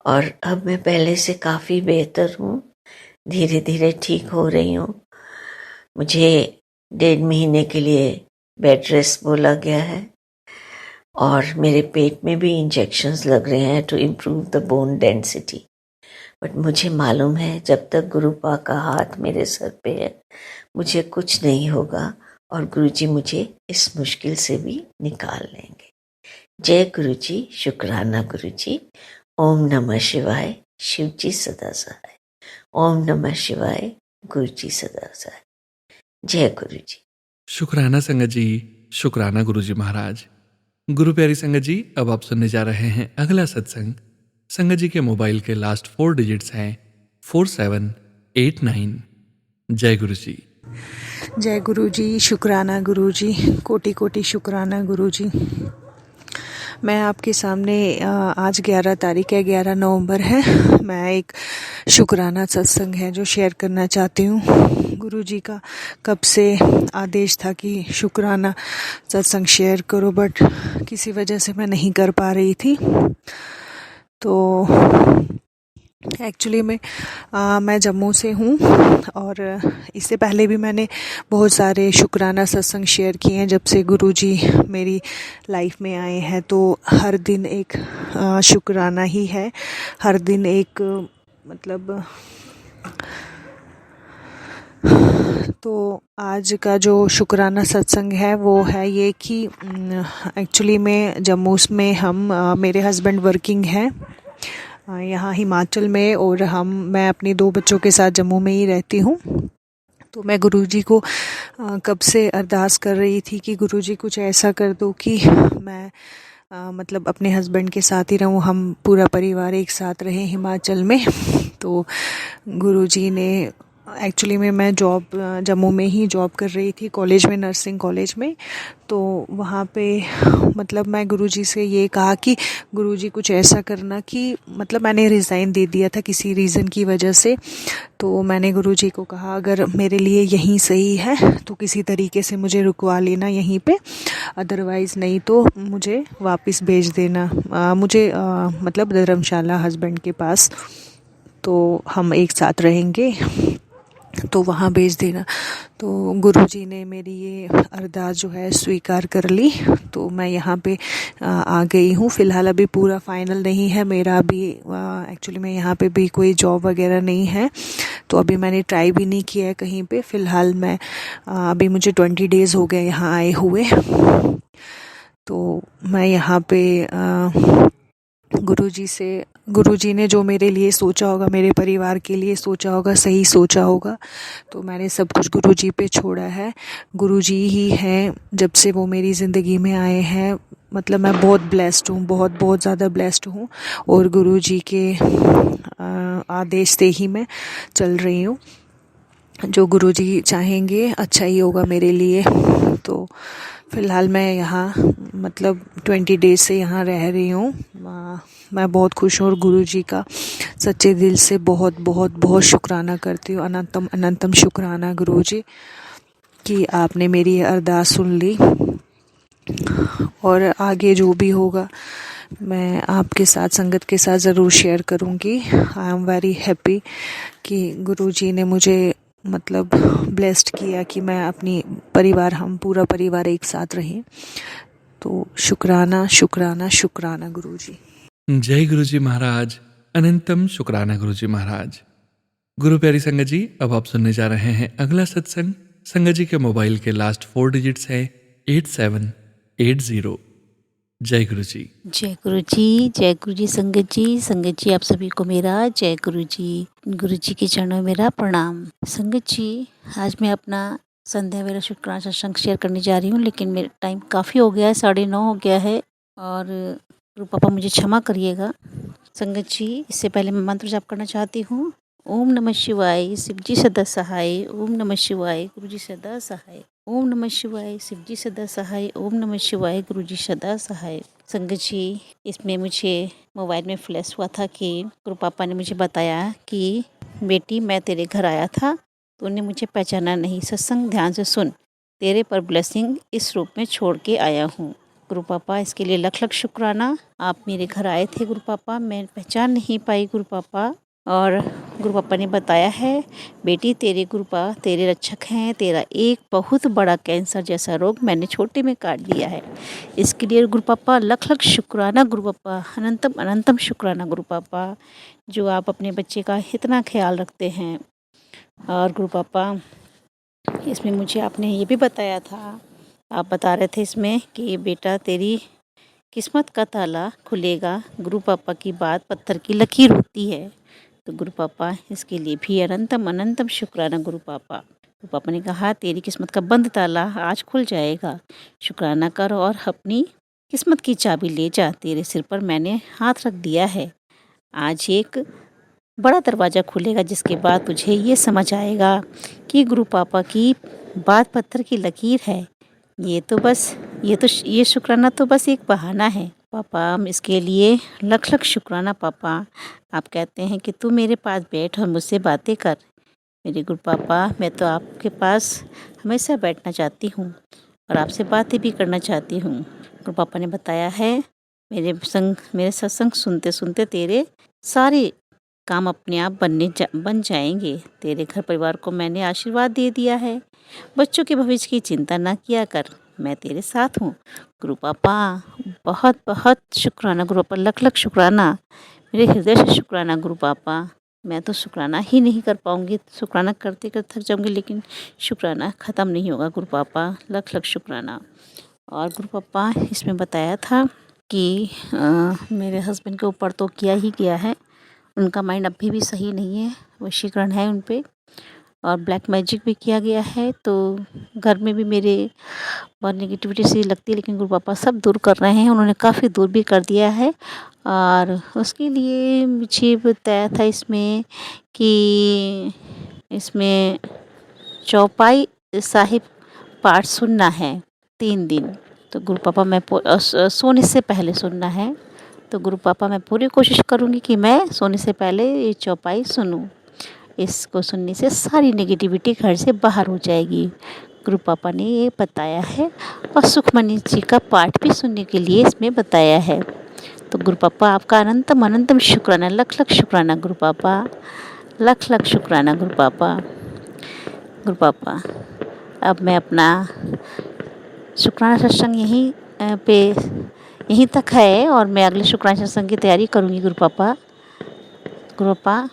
और अब मैं पहले से काफ़ी बेहतर हूँ, धीरे धीरे ठीक हो रही हूँ। मुझे 1.5 महीने के लिए बेड रेस्ट बोला गया है और मेरे पेट में भी इंजेक्शन्स लग रहे हैं to improve the bone density. But मुझे मालूम है जब तक गुरुपा का हाथ मेरे सर पे है मुझे कुछ नहीं होगा और गुरुजी मुझे इस मुश्किल से भी निकाल लेंगे। जय गुरुजी, शुक्राना गुरुजी। ओम नमः शिवाय, शिवजी सदा सहाय। ओम नमः शिवाय, गुरुजी सदा सहाय। जय गुरुजी। शुक्राना संगत जी, शुक्राना गुरुजी महाराज। गुरु प्यारी संगत जी, अब आप सुनने जा रहे हैं अगला सत्संग। संगत जी के मोबाइल के लास्ट 4 डिजिट्स हैं 4789। जय गुरु जी। जय गुरु जी, शुक्राना गुरु जी, कोटि कोटि शुक्राना गुरु जी। मैं आपके सामने आज 11 तारीख है, 11 नवंबर है। मैं एक शुक्राना सत्संग है जो शेयर करना चाहती हूँ। गुरु जी का कब से आदेश था कि शुक्राना सत्संग शेयर करो, बट किसी वजह से मैं नहीं कर पा रही थी। तो एक्चुअली में मैं जम्मू से हूँ और इससे पहले भी मैंने बहुत सारे शुक्राना सत्संग शेयर किए हैं जब से गुरुजी मेरी लाइफ में आए हैं। तो हर दिन एक शुक्राना ही है, हर दिन एक मतलब। तो आज का जो शुक्राना सत्संग है वो है ये कि एक्चुअली में जम्मू में मेरे हस्बैंड वर्किंग है यहाँ हिमाचल में, और मैं अपनी 2 बच्चों के साथ जम्मू में ही रहती हूँ। तो मैं गुरुजी को कब से अरदास कर रही थी कि गुरुजी कुछ ऐसा कर दो कि मैं मतलब अपने हस्बैंड के साथ ही रहूँ, हम पूरा परिवार एक साथ रहें हिमाचल में। तो गुरुजी ने एक्चुअली में मैं जम्मू में ही जॉब कर रही थी, कॉलेज में, नर्सिंग कॉलेज में। तो वहाँ पे मतलब मैं गुरुजी से ये कहा कि गुरुजी कुछ ऐसा करना कि मतलब मैंने रिज़ाइन दे दिया था किसी रीज़न की वजह से। तो मैंने गुरुजी को कहा अगर मेरे लिए यहीं सही है तो किसी तरीके से मुझे रुकवा लेना यहीं पे, अदरवाइज़ नहीं तो मुझे वापस भेज देना, मुझे मतलब धर्मशाला हस्बैंड के पास, तो हम एक साथ रहेंगे, तो वहाँ भेज देना। तो गुरुजी ने मेरी ये अरदास जो है स्वीकार कर ली। तो मैं यहाँ पे आ गई हूँ। फ़िलहाल अभी पूरा फाइनल नहीं है मेरा, अभी एक्चुअली में यहाँ पे भी कोई जॉब वगैरह नहीं है, तो अभी मैंने ट्राई भी नहीं किया है कहीं पे। फ़िलहाल मैं अभी मुझे 20 डेज़ हो गए यहाँ आए हुए। तो मैं यहाँ पे गुरुजी ने जो मेरे लिए सोचा होगा, मेरे परिवार के लिए सोचा होगा, सही सोचा होगा, तो मैंने सब कुछ गुरुजी पे छोड़ा है। गुरुजी ही हैं जब से वो मेरी ज़िंदगी में आए हैं। मतलब मैं बहुत ब्लेस्ड हूँ, बहुत बहुत ज़्यादा ब्लेस्ड हूँ, और गुरुजी के आदेश से ही मैं चल रही हूँ। जो गुरुजी चाहेंगे अच्छा ही होगा मेरे लिए। तो फ़िलहाल मैं यहाँ मतलब 20 डेज़ से यहाँ रह रही हूँ। मैं बहुत खुश हूँ और गुरुजी का सच्चे दिल से बहुत बहुत बहुत शुक्राना करती हूँ। अनंतम अनंतम शुक्राना गुरुजी। कि आपने मेरी अरदास सुन ली और आगे जो भी होगा मैं आपके साथ संगत के साथ ज़रूर शेयर करूँगी। आई एम वेरी हैप्पी कि गुरुजी ने मुझे मतलब ब्लेस्ड किया कि मैं अपनी परिवार हम पूरा परिवार एक साथ रहें। तो शुक्राना शुक्राना शुक्राना गुरुजी। जय गुरुजी महाराज। अनंतम शुक्राना गुरुजी महाराज। गुरु प्यारी संगत जी, अब आप सुनने जा रहे हैं अगला सत्संग। संगत जी के मोबाइल के लास्ट 4 डिजिट्स हैं 8780। जय गुरु जी। जय गुरु जी, जय गुरु जी संगत जी। संगत जी आप सभी को मेरा जय गुरु जी। गुरु जी के चरणों में मेरा प्रणाम। संगत जी, आज मैं अपना संध्या वेला शुक्राना सत्संग शेयर करने जा रही हूँ, लेकिन मेरा टाइम काफ़ी हो गया है, 9:30 हो गया है और गुरु पापा मुझे क्षमा करिएगा। संगत जी, इससे पहले मैं मंत्र जाप करना चाहती हूँ। ओम नमः शिवाय, शिव जी सदा सहाय। ओम नमः शिवाय, गुरु जी सदा सहाय। ओम नमः शिवाय, शिव जी सदा सहाय। ओम नमः शिवाय, गुरु जी सदा सहाय। संगत जी, इसमें मुझे मोबाइल में फ्लैश हुआ था कि गुरु पापा ने मुझे बताया कि बेटी मैं तेरे घर आया था, तूने मुझे पहचाना नहीं, सत्संग ध्यान से सुन, तेरे पर ब्लेसिंग इस रूप में छोड़ के आया हूँ। गुरु पापा, इसके लिए लख लख शुक्राना। आप मेरे घर आए थे गुरु पापा, मैं पहचान नहीं पाई गुरु पापा, और गुरु पापा ने बताया है बेटी तेरे तेरे रक्षक हैं, तेरा एक बहुत बड़ा कैंसर जैसा रोग मैंने छोटे में काट दिया है। इसके लिए गुरु पापा लख लख शुक्राना गुरु पापा, अनंतम अनंतम शुक्राना गुरु पापा, जो आप अपने बच्चे का इतना ख्याल रखते हैं। और गुरु पापा, इसमें मुझे आपने ये भी बताया था, आप बता रहे थे इसमें कि बेटा तेरी किस्मत का ताला खुलेगा, गुरु पापा की बात पत्थर की लकीर होती है। तो गुरु पापा, इसके लिए भी अनंतम अनंतम शुक्राना गुरु पापा। गुरु पापा ने कहा तेरी किस्मत का बंद ताला आज खुल जाएगा, शुक्राना कर और अपनी किस्मत की चाबी ले जा, तेरे सिर पर मैंने हाथ रख दिया है। आज एक बड़ा दरवाज़ा खुलेगा जिसके बाद तुझे ये समझ आएगा कि गुरु पापा की बात पत्थर की लकीर है। ये शुक्राना तो बस एक बहाना है पापा, हम इसके लिए लख लख शुक्राना पापा। आप कहते हैं कि तू मेरे पास बैठ और मुझसे बातें कर। मेरे गुरु पापा, मैं तो आपके पास हमेशा बैठना चाहती हूँ और आपसे बातें भी करना चाहती हूँ। गुरु पापा ने बताया है मेरे सत्संग सुनते सुनते तेरे सारे काम अपने आप बन जाएंगे। तेरे घर परिवार को मैंने आशीर्वाद दे दिया है। बच्चों के भविष्य की चिंता ना किया कर, मैं तेरे साथ हूँ। गुरु पापा बहुत बहुत शुक्राना गुरु पापा, लख लख शुक्राना, मेरे हृदय से शुक्राना गुरु पापा। मैं तो शुक्राना ही नहीं कर पाऊँगी, शुक्राना करते करते थक जाऊँगी, लेकिन शुक्राना ख़त्म नहीं होगा गुरु पापा, लख लख शुक्राना। और गुरु पापा, इसमें बताया था कि मेरे हस्बैंड के ऊपर तो किया ही गया है, उनका माइंड अभी भी सही नहीं है, वशीकरण है उन पे और ब्लैक मैजिक भी किया गया है। तो घर में भी मेरे बहुत नेगेटिविटी सी लगती है, लेकिन गुरु पापा सब दूर कर रहे हैं, उन्होंने काफ़ी दूर भी कर दिया है। और उसके लिए मुझे बताया था इसमें कि इसमें चौपाई साहिब पाठ सुनना है 3 दिन। तो गुरु पापा मैं सोने से पहले सुनना है। तो गुरु पापा, मैं पूरी कोशिश करूँगी कि मैं सोने से पहले ये चौपाई सुनूं। इसको सुनने से सारी नेगेटिविटी घर से बाहर हो जाएगी, गुरु पापा ने ये बताया है। और सुखमनी जी का पाठ भी सुनने के लिए इसमें बताया है। तो गुरु पापा, आपका अनंतम अनंतम शुक्राना, लख लख शुक्राना गुरु पापा, लख लख शुक्राना गुरु पापा। गुरु पापा, अब मैं अपना शुक्राना सत्संग यहीं तक है और मैं अगले शुक्राना सत्संग की तैयारी करूँगी गुरु पापा। गुरु पापा,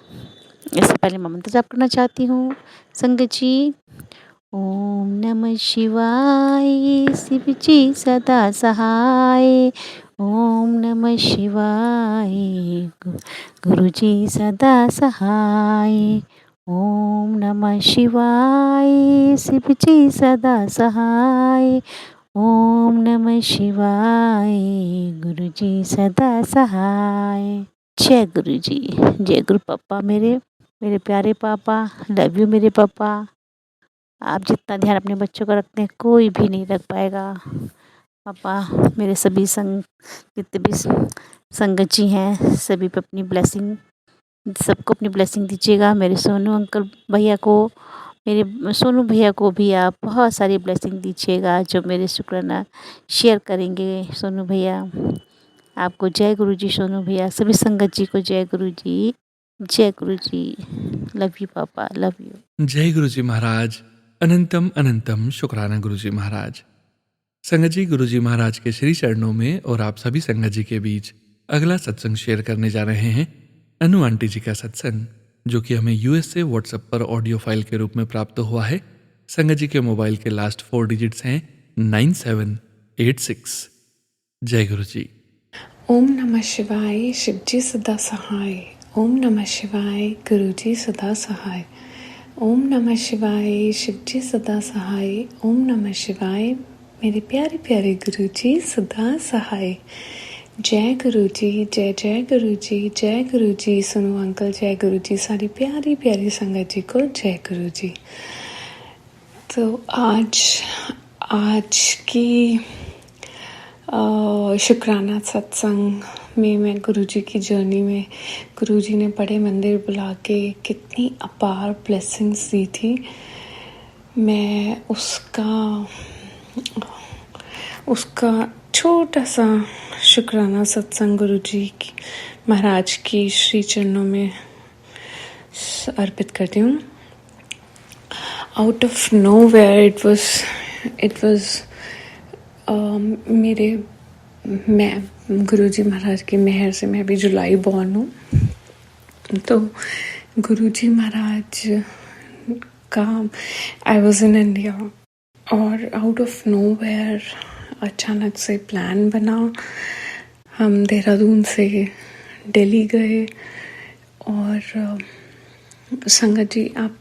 इससे पहले मैं मंत्र जाप करना चाहती हूँ। संगत जी, ओम नमः शिवाय, शिव जी सदा सहाय। ओम नमः शिवाय, गुरु जी सदा सहाय। ओम नमः शिवाय, शिव जी सदा सहाय। ओम नमः शिवाय, गुरु जी सदा सहाय। जय गुरु जी, जय गुरु पापा, मेरे प्यारे पापा, लव यू मेरे पापा। आप जितना ध्यान अपने बच्चों का रखते हैं कोई भी नहीं रख पाएगा पापा। मेरे सभी जितने भी संगत जी हैं सभी पे अपनी ब्लेसिंग, सबको अपनी ब्लेसिंग दीजिएगा। मेरे सोनू अंकल भैया को मेरे सोनू भैया को भी आप बहुत सारी ब्लेसिंग दीजिएगा जो मेरे शुक्राना शेयर करेंगे। सोनू भैया आपको जय गुरु जी। सोनू भैया सभी संगत जी को जय गुरु जी, जय गुरु जी। लव यू पापा, लव यू। जय गुरु जी महाराज। अनंतम अनंतम शुक्राना गुरु जी महाराज। संगत जी, गुरु जी महाराज के श्री चरणों में और आप सभी संगत जी के बीच अगला सत्संग शेयर करने जा रहे हैं। अनु आंटी जी का सत्संग, जो कि हमें यूएस से व्हाट्सएप पर ऑडियो फाइल के रूप में प्राप्त हुआ है। संगत जी के मोबाइल के लास्ट 4 डिजिट्स हैं 9786। जय गुरु जी। ओम नमः शिवाय, शिव जी सदा सहाय। ओम नमः शिवाय, गुरु जी सदा सहाय। ओम नमः शिवाय, शिव जी सदा सहाय। ओम नमः शिवाय, मेरे प्यारे प्यारे गुरु जी सदा सहाय। जय गुरु जी, जय जय गुरु जी, जय गुरु जी। सुनो अंकल, जय गुरु जी। सारी प्यारी प्यारी संगत जी को जय गुरु जी। तो आज की शुक्राना सत्संग में मैं गुरु जी की जर्नी में गुरु जी ने बड़े मंदिर बुला के कितनी अपार ब्लेसिंग्स दी थी, मैं उसका छोटा सा शुक्राना सत्संग गुरु जी की महाराज की श्री चरणों में अर्पित करती हूँ। Out of nowhere it was मैं गुरु जी महाराज की मेहर से, मैं भी जुलाई बॉर्न हूँ, तो गुरु जी महाराज का आई वॉज इन इंडिया और आउट ऑफ नोवेयर अचानक से प्लान बना। हम देहरादून से दिल्ली गए और संगत जी आप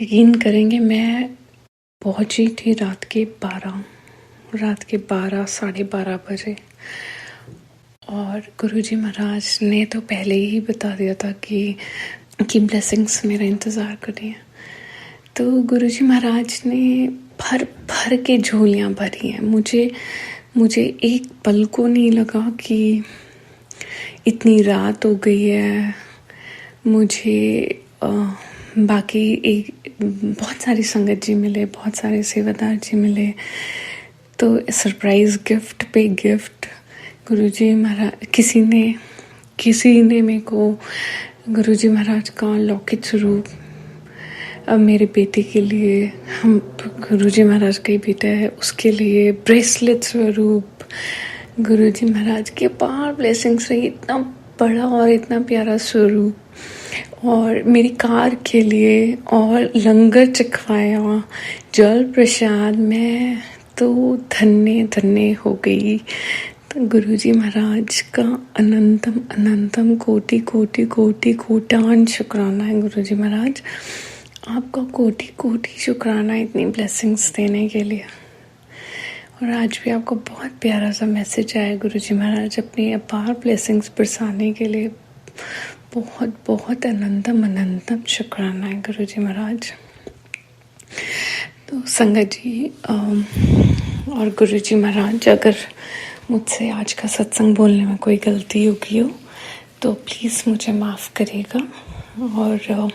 यकीन करेंगे, मैं पहुंची थी रात के 12 साढ़े 12 बजे, और गुरुजी महाराज ने तो पहले ही बता दिया था कि ब्लेसिंग्स मेरा इंतज़ार कर रही हैं। तो गुरुजी महाराज ने भर के झोलियाँ भरी हैं। मुझे एक पल को नहीं लगा कि इतनी रात हो गई है। मुझे बाकी बहुत सारी संगत जी मिले, बहुत सारे सेवादार जी मिले, तो सरप्राइज गिफ्ट पे गिफ्ट गुरुजी महाराज, किसी ने मेरे को गुरुजी महाराज का लौकिक स्वरूप, अब मेरे बेटे के लिए, हम गुरुजी महाराज का ही बेटा है, उसके लिए ब्रेसलेट स्वरूप गुरुजी महाराज के अपार ब्लेसिंग्स रही। इतना बड़ा और इतना प्यारा स्वरूप, और मेरी कार के लिए और लंगर चखवाया, जल प्रसाद, मैं तो धन्य हो गई। तो गुरुजी महाराज का अनंतम अनंतम कोटि कोटि कोटि कोटान शुक्राना है। गुरुजी महाराज आपका कोटि कोटि शुक्राना इतनी ब्लेसिंग्स देने के लिए। और आज भी आपको बहुत प्यारा सा मैसेज आया, गुरुजी महाराज अपनी अपार ब्लेसिंग्स बरसाने के लिए बहुत बहुत अनंतम अनंतम शुक्राना है गुरुजी महाराज। तो संगत जी और गुरुजी महाराज, अगर मुझसे आज का सत्संग बोलने में कोई गलती होगी हो तो प्लीज़ मुझे माफ़ करिएगा। और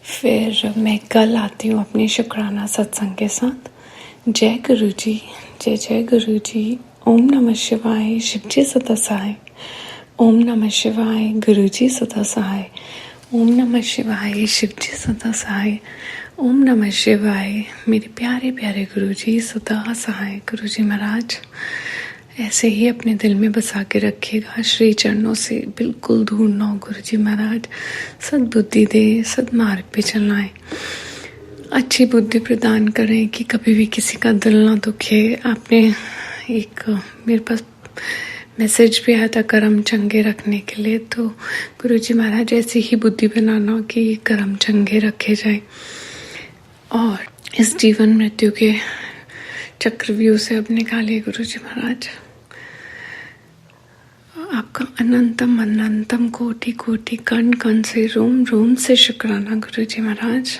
फिर मैं कल आती हूँ अपने शुक्राना सत्संग के साथ। जय गुरु जी, जय जय गुरु जी। ओम नमः शिवाय, शिव जी सदा सहाय। ओम नमः शिवाय, गुरु जी सदा सहाय। ओम नमः शिवाय, शिव जी सदा सहाय। ओम नमः शिवाय, मेरे प्यारे प्यारे गुरु जी सदा सहाय। गुरु जी महाराज ऐसे ही अपने दिल में बसा के रखिएगा, श्री चरणों से बिल्कुल दूर ना हो। गुरु जी महाराज सद्बुद्धि दे, सदमार्ग पे चलाएं, अच्छी बुद्धि प्रदान करें कि कभी भी किसी का दिल ना दुखे। आपने एक मेरे पास मैसेज भी आया था कर्म चंगे रखने के लिए, तो गुरुजी महाराज ऐसी ही बुद्धि बनाना कि कर्म चंगे रखे जाएं और इस जीवन मृत्यु के चक्रव्यूह से अब निकालिए। गुरुजी महाराज आपका अनंतम अनंतम कोटि कोटि कण कण से रोम रोम से शुक्राना गुरुजी महाराज।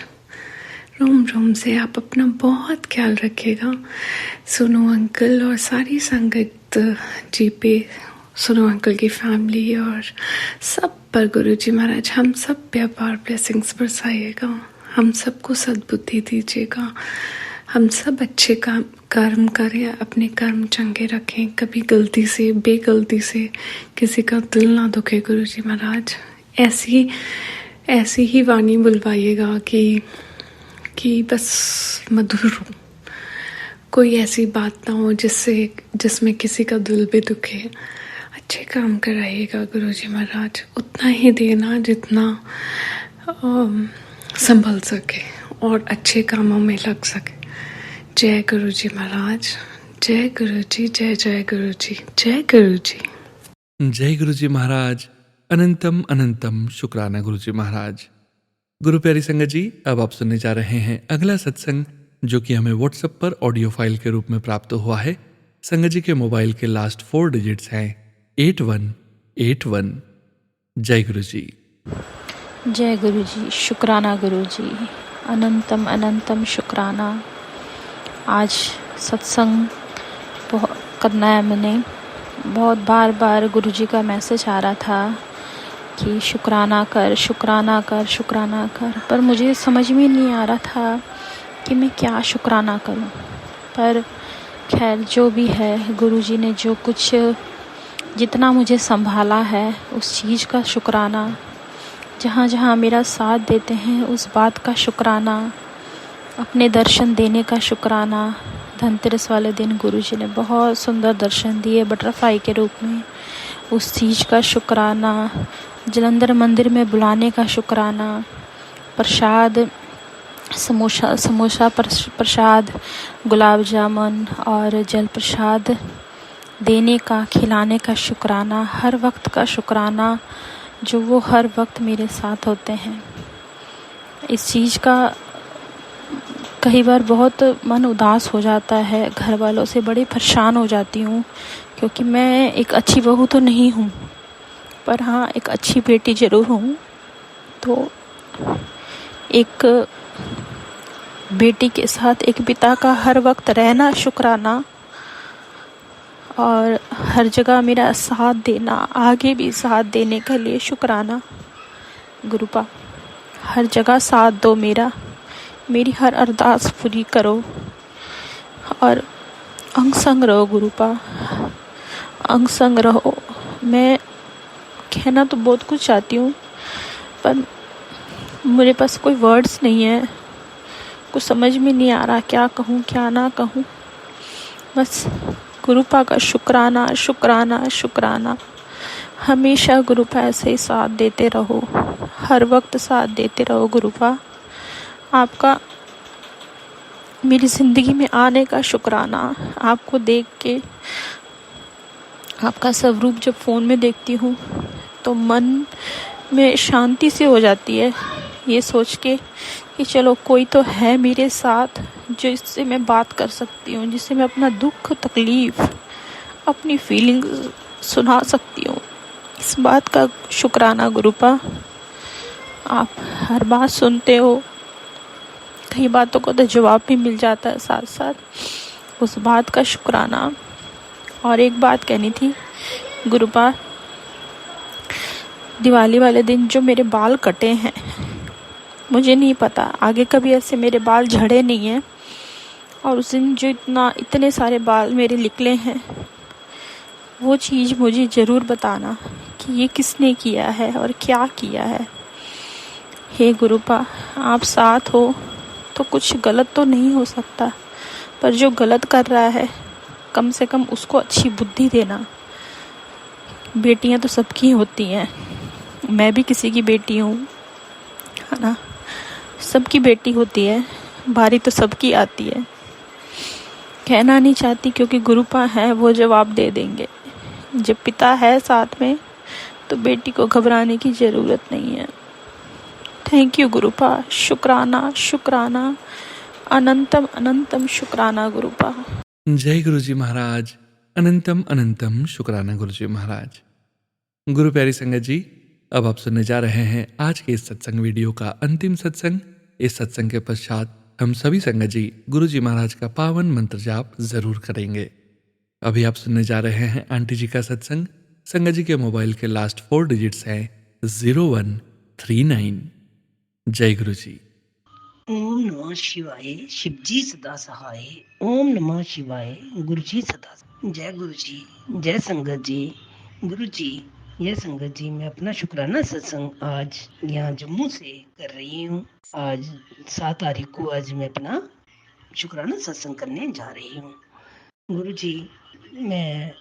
रोम रोम से आप अपना बहुत ख्याल रखिएगा। सोनू अंकल और सारी संगत जी पे, सोनू अंकल की फैमिली और सब पर गुरुजी महाराज हम सब पे अपार ब्लेसिंग्स बरसाइएगा। हम सबको सद्बुद्धि दीजिएगा, हम सब अच्छे कर्म करें, अपने कर्म चंगे रखें, कभी गलती से बेगलती से किसी का दिल ना दुखे गुरुजी महाराज। ऐसी ही वाणी बुलवाइएगा कि बस मधुर हो, कोई ऐसी बात ना हो जिसमें किसी का दिल भी दुखे। अच्छे काम कराइएगा गुरुजी महाराज, उतना ही देना जितना संभल सके और अच्छे कामों में लग सके। जय गुरुजी महाराज, जय गुरुजी, जय जय गुरुजी, जय गुरुजी। जय गुरुजी महाराज, अनंतम अनंतम शुक्राना गुरुजी महाराज। गुरु प्यारी संगत जी, अब आप सुनने जा रहे हैं अगला सत्संग, जो कि हमें व्हाट्सएप पर ऑडियो फाइल के रूप में प्राप्त हुआ है। संगत जी के मोबाइल के लास्ट 4 डिजिट्स हैं 8181। जय गुरुजी। जय गुरुजी, शुक्राना गुरुजी, अनंतम अनंतम शुक्राना। आज सत्संग करना है मैंने, बहुत बार गुरुजी का मैसेज आ रहा था कि शुक्राना कर, शुक्राना कर, शुक्राना कर, पर मुझे समझ में नहीं आ रहा था कि मैं क्या शुक्राना करूं। पर खैर जो भी है, गुरुजी ने जो कुछ जितना मुझे संभाला है उस चीज़ का शुक्राना, जहाँ जहाँ मेरा साथ देते हैं उस बात का शुक्राना, अपने दर्शन देने का शुक्राना। धनतेरस वाले दिन गुरुजी ने बहुत सुंदर दर्शन दिए बटरफ्लाई के रूप में, उस चीज़ का शुक्राना। जलंधर मंदिर में बुलाने का शुक्राना, प्रसाद समोसा प्रसाद, गुलाब जामुन और जल प्रसाद देने का, खिलाने का शुक्राना, हर वक्त का शुक्राना, जो वो हर वक्त मेरे साथ होते हैं। इस चीज़ का कई बार बहुत मन उदास हो जाता है, घर वालों से बड़े परेशान हो जाती हूँ, क्योंकि मैं एक अच्छी बहू तो नहीं हूँ, पर हाँ एक अच्छी बेटी ज़रूर हूँ। तो एक बेटी के साथ एक पिता का हर वक्त रहना शुक्राना, और हर जगह मेरा साथ देना, आगे भी साथ देने के लिए शुक्राना। गुरुपा हर जगह साथ दो मेरी हर अरदास पूरी करो और अंग संग रहो गुरुपा, अंग संग रहो। मैं कहना तो बहुत कुछ चाहती हूँ, पर मेरे पास कोई वर्ड्स नहीं है, कुछ समझ में नहीं आ रहा क्या कहूँ क्या ना कहूँ। बस गुरुपा का शुक्राना शुक्राना शुक्राना। हमेशा गुरुपा ऐसे ही साथ देते रहो, हर वक्त साथ देते रहो गुरुपा। आपका मेरी ज़िंदगी में आने का शुक्राना। आपको देख के, आपका स्वरूप जब फ़ोन में देखती हूँ तो मन में शांति सी हो जाती है, ये सोच के कि चलो कोई तो है मेरे साथ जिससे मैं बात कर सकती हूँ, जिससे मैं अपना दुख तकलीफ़ अपनी फीलिंग्स सुना सकती हूँ। इस बात का शुक्राना गुरुपा। आप हर बात सुनते हो, कई बातों को तो जवाब भी मिल जाता है साथ साथ, उस बात का शुक्राना। और एक बात कहनी थी गुरुपा, दिवाली वाले दिन जो मेरे बाल कटे हैं, मुझे नहीं पता आगे कभी ऐसे मेरे बाल झड़े नहीं हैं, और उस दिन जो इतने सारे बाल मेरे निकले हैं, वो चीज़ मुझे ज़रूर बताना कि ये किसने किया है और क्या किया है। हे गुरुपा, आप साथ हो तो कुछ गलत तो नहीं हो सकता, पर जो गलत कर रहा है कम से कम उसको अच्छी बुद्धि देना। बेटियां तो सबकी होती हैं, मैं भी किसी की बेटी हूँ, है ना, सबकी बेटी होती है, बारी तो सबकी आती है। कहना नहीं चाहती क्योंकि गुरुपा है, वो जवाब दे देंगे। जब पिता है साथ में तो बेटी को घबराने की ज़रूरत नहीं है। थैंक यू गुरुपा, शुक्राना शुक्राना, अनंतम अनंतम शुक्राना गुरुपा। जय गुरुजी महाराज, अनंतम अनंतम शुक्राना गुरुजी महाराज। गुरु प्यारी संगत जी, अब आप सुनने जा रहे हैं आज के इस सत्संग वीडियो का अंतिम सत्संग। इस सत्संग के पश्चात हम सभी संगत जी गुरुजी महाराज का पावन मंत्र जाप जरूर करेंगे। अभी आप सुनने जा रहे हैं आंटी जी का सत्संग। संगत जी के मोबाइल के लास्ट 4 डिजिट्स हैं 0139। जय गुरु जी। ओम नमः शिवाय, शिवजी सदा सहाय। ओम नमः शिवाय, गुरु जी सदा। जय गुरु जी, जय संगत जी। गुरु जी, जय संगत जी, मैं अपना शुक्राना सत्संग आज यहाँ जम्मू से कर रही हूँ। आज 7 तारीख को आज मैं अपना शुक्राना सत्संग करने जा रही हूँ। गुरु जी, मैं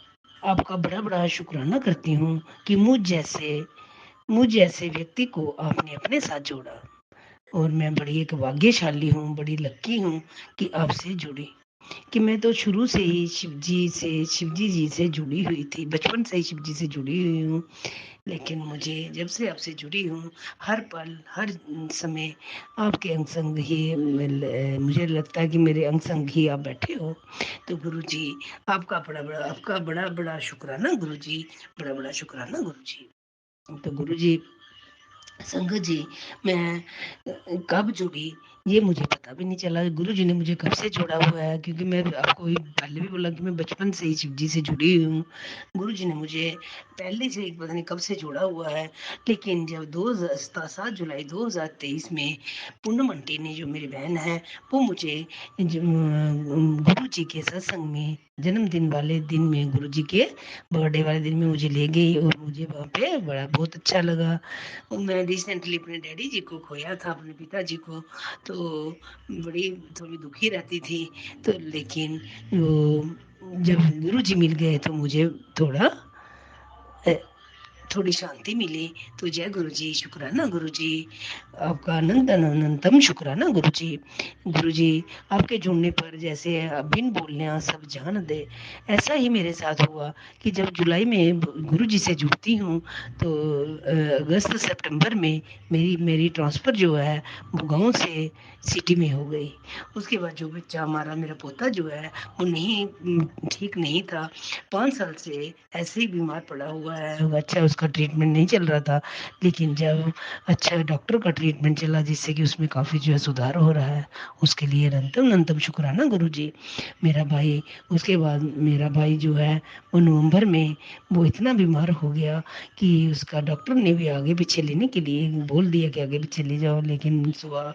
आपका बड़ा बड़ा शुक्राना करती हूँ कि मुझ जैसे व्यक्ति को आपने अपने साथ जोड़ा, और मैं बड़ी एक भाग्यशाली हूँ, बड़ी लक्की हूँ कि आपसे जुड़ी। कि मैं तो शुरू से ही शिवजी जी से जुड़ी हुई थी, बचपन से ही शिवजी से जुड़ी हुई हूँ। लेकिन मुझे जब से आपसे जुड़ी हूँ, हर पल हर समय आपके अंग संग ही मुझे लगता है कि मेरे अंग संग ही आप बैठे हो। तो गुरु जी, आपका बड़ा बड़ा शुक्राना गुरु जी, बड़ा बड़ा शुक्राना गुरु जी। तो गुरु जी, संगत जी, मैं कब जुड़ी ये मुझे पता भी नहीं चला। गुरु जी ने मुझे कब से जोड़ा हुआ है, क्योंकि मैं आपको पहले भी बोला कि मैं बचपन से ही शिव जी से जुड़ी हुई हूँ। गुरु जी ने मुझे पहले से पता नहीं कब से जोड़ा हुआ है। लेकिन जब 7 जुलाई 2023 में पूनम आंटी ने, जो मेरी बहन है, वो मुझे गुरु जी के सत्संग में जन्मदिन वाले दिन में, गुरु जी के बर्थडे वाले दिन में मुझे ले गई, और मुझे वहाँ पे बहुत अच्छा लगा। मैं रिसेंटली अपने डैडी जी को खोया था, अपने पिताजी को, तो बड़ी थोड़ी दुखी रहती थी। तो लेकिन वो जब गुरु जी मिल गए तो मुझे थोड़ी शांति मिली। तो जय गुरु जी, शुक्राना गुरु जी, आपका अनंतम शुक्राना गुरु जी। गुरु जी, आपके जुड़ने पर जैसे बिन बोलने सब जान दे, ऐसा ही मेरे साथ हुआ कि जब जुलाई में गुरु जी से जुड़ती हूँ तो अगस्त सितंबर में मेरी ट्रांसफ़र जो है वो गांव से सिटी में हो गई। उसके बाद जो बच्चा हमारा, मेरा पोता जो है, वो ठीक नहीं था, 5 साल से ऐसे ही बीमार पड़ा हुआ है। अच्छा, उसका ट्रीटमेंट नहीं चल रहा था, लेकिन जब अच्छा डॉक्टर का ट्रीटमेंट चला, जिससे कि उसमें काफ़ी जो है सुधार हो रहा है, उसके लिए अनंतम शुक्राना गुरु जी। उसके बाद मेरा भाई जो है वो नवंबर में वो इतना बीमार हो गया कि उसका डॉक्टर ने भी आगे पीछे लेने के लिए बोल दिया कि आगे पीछे ले जाओ। लेकिन सुबह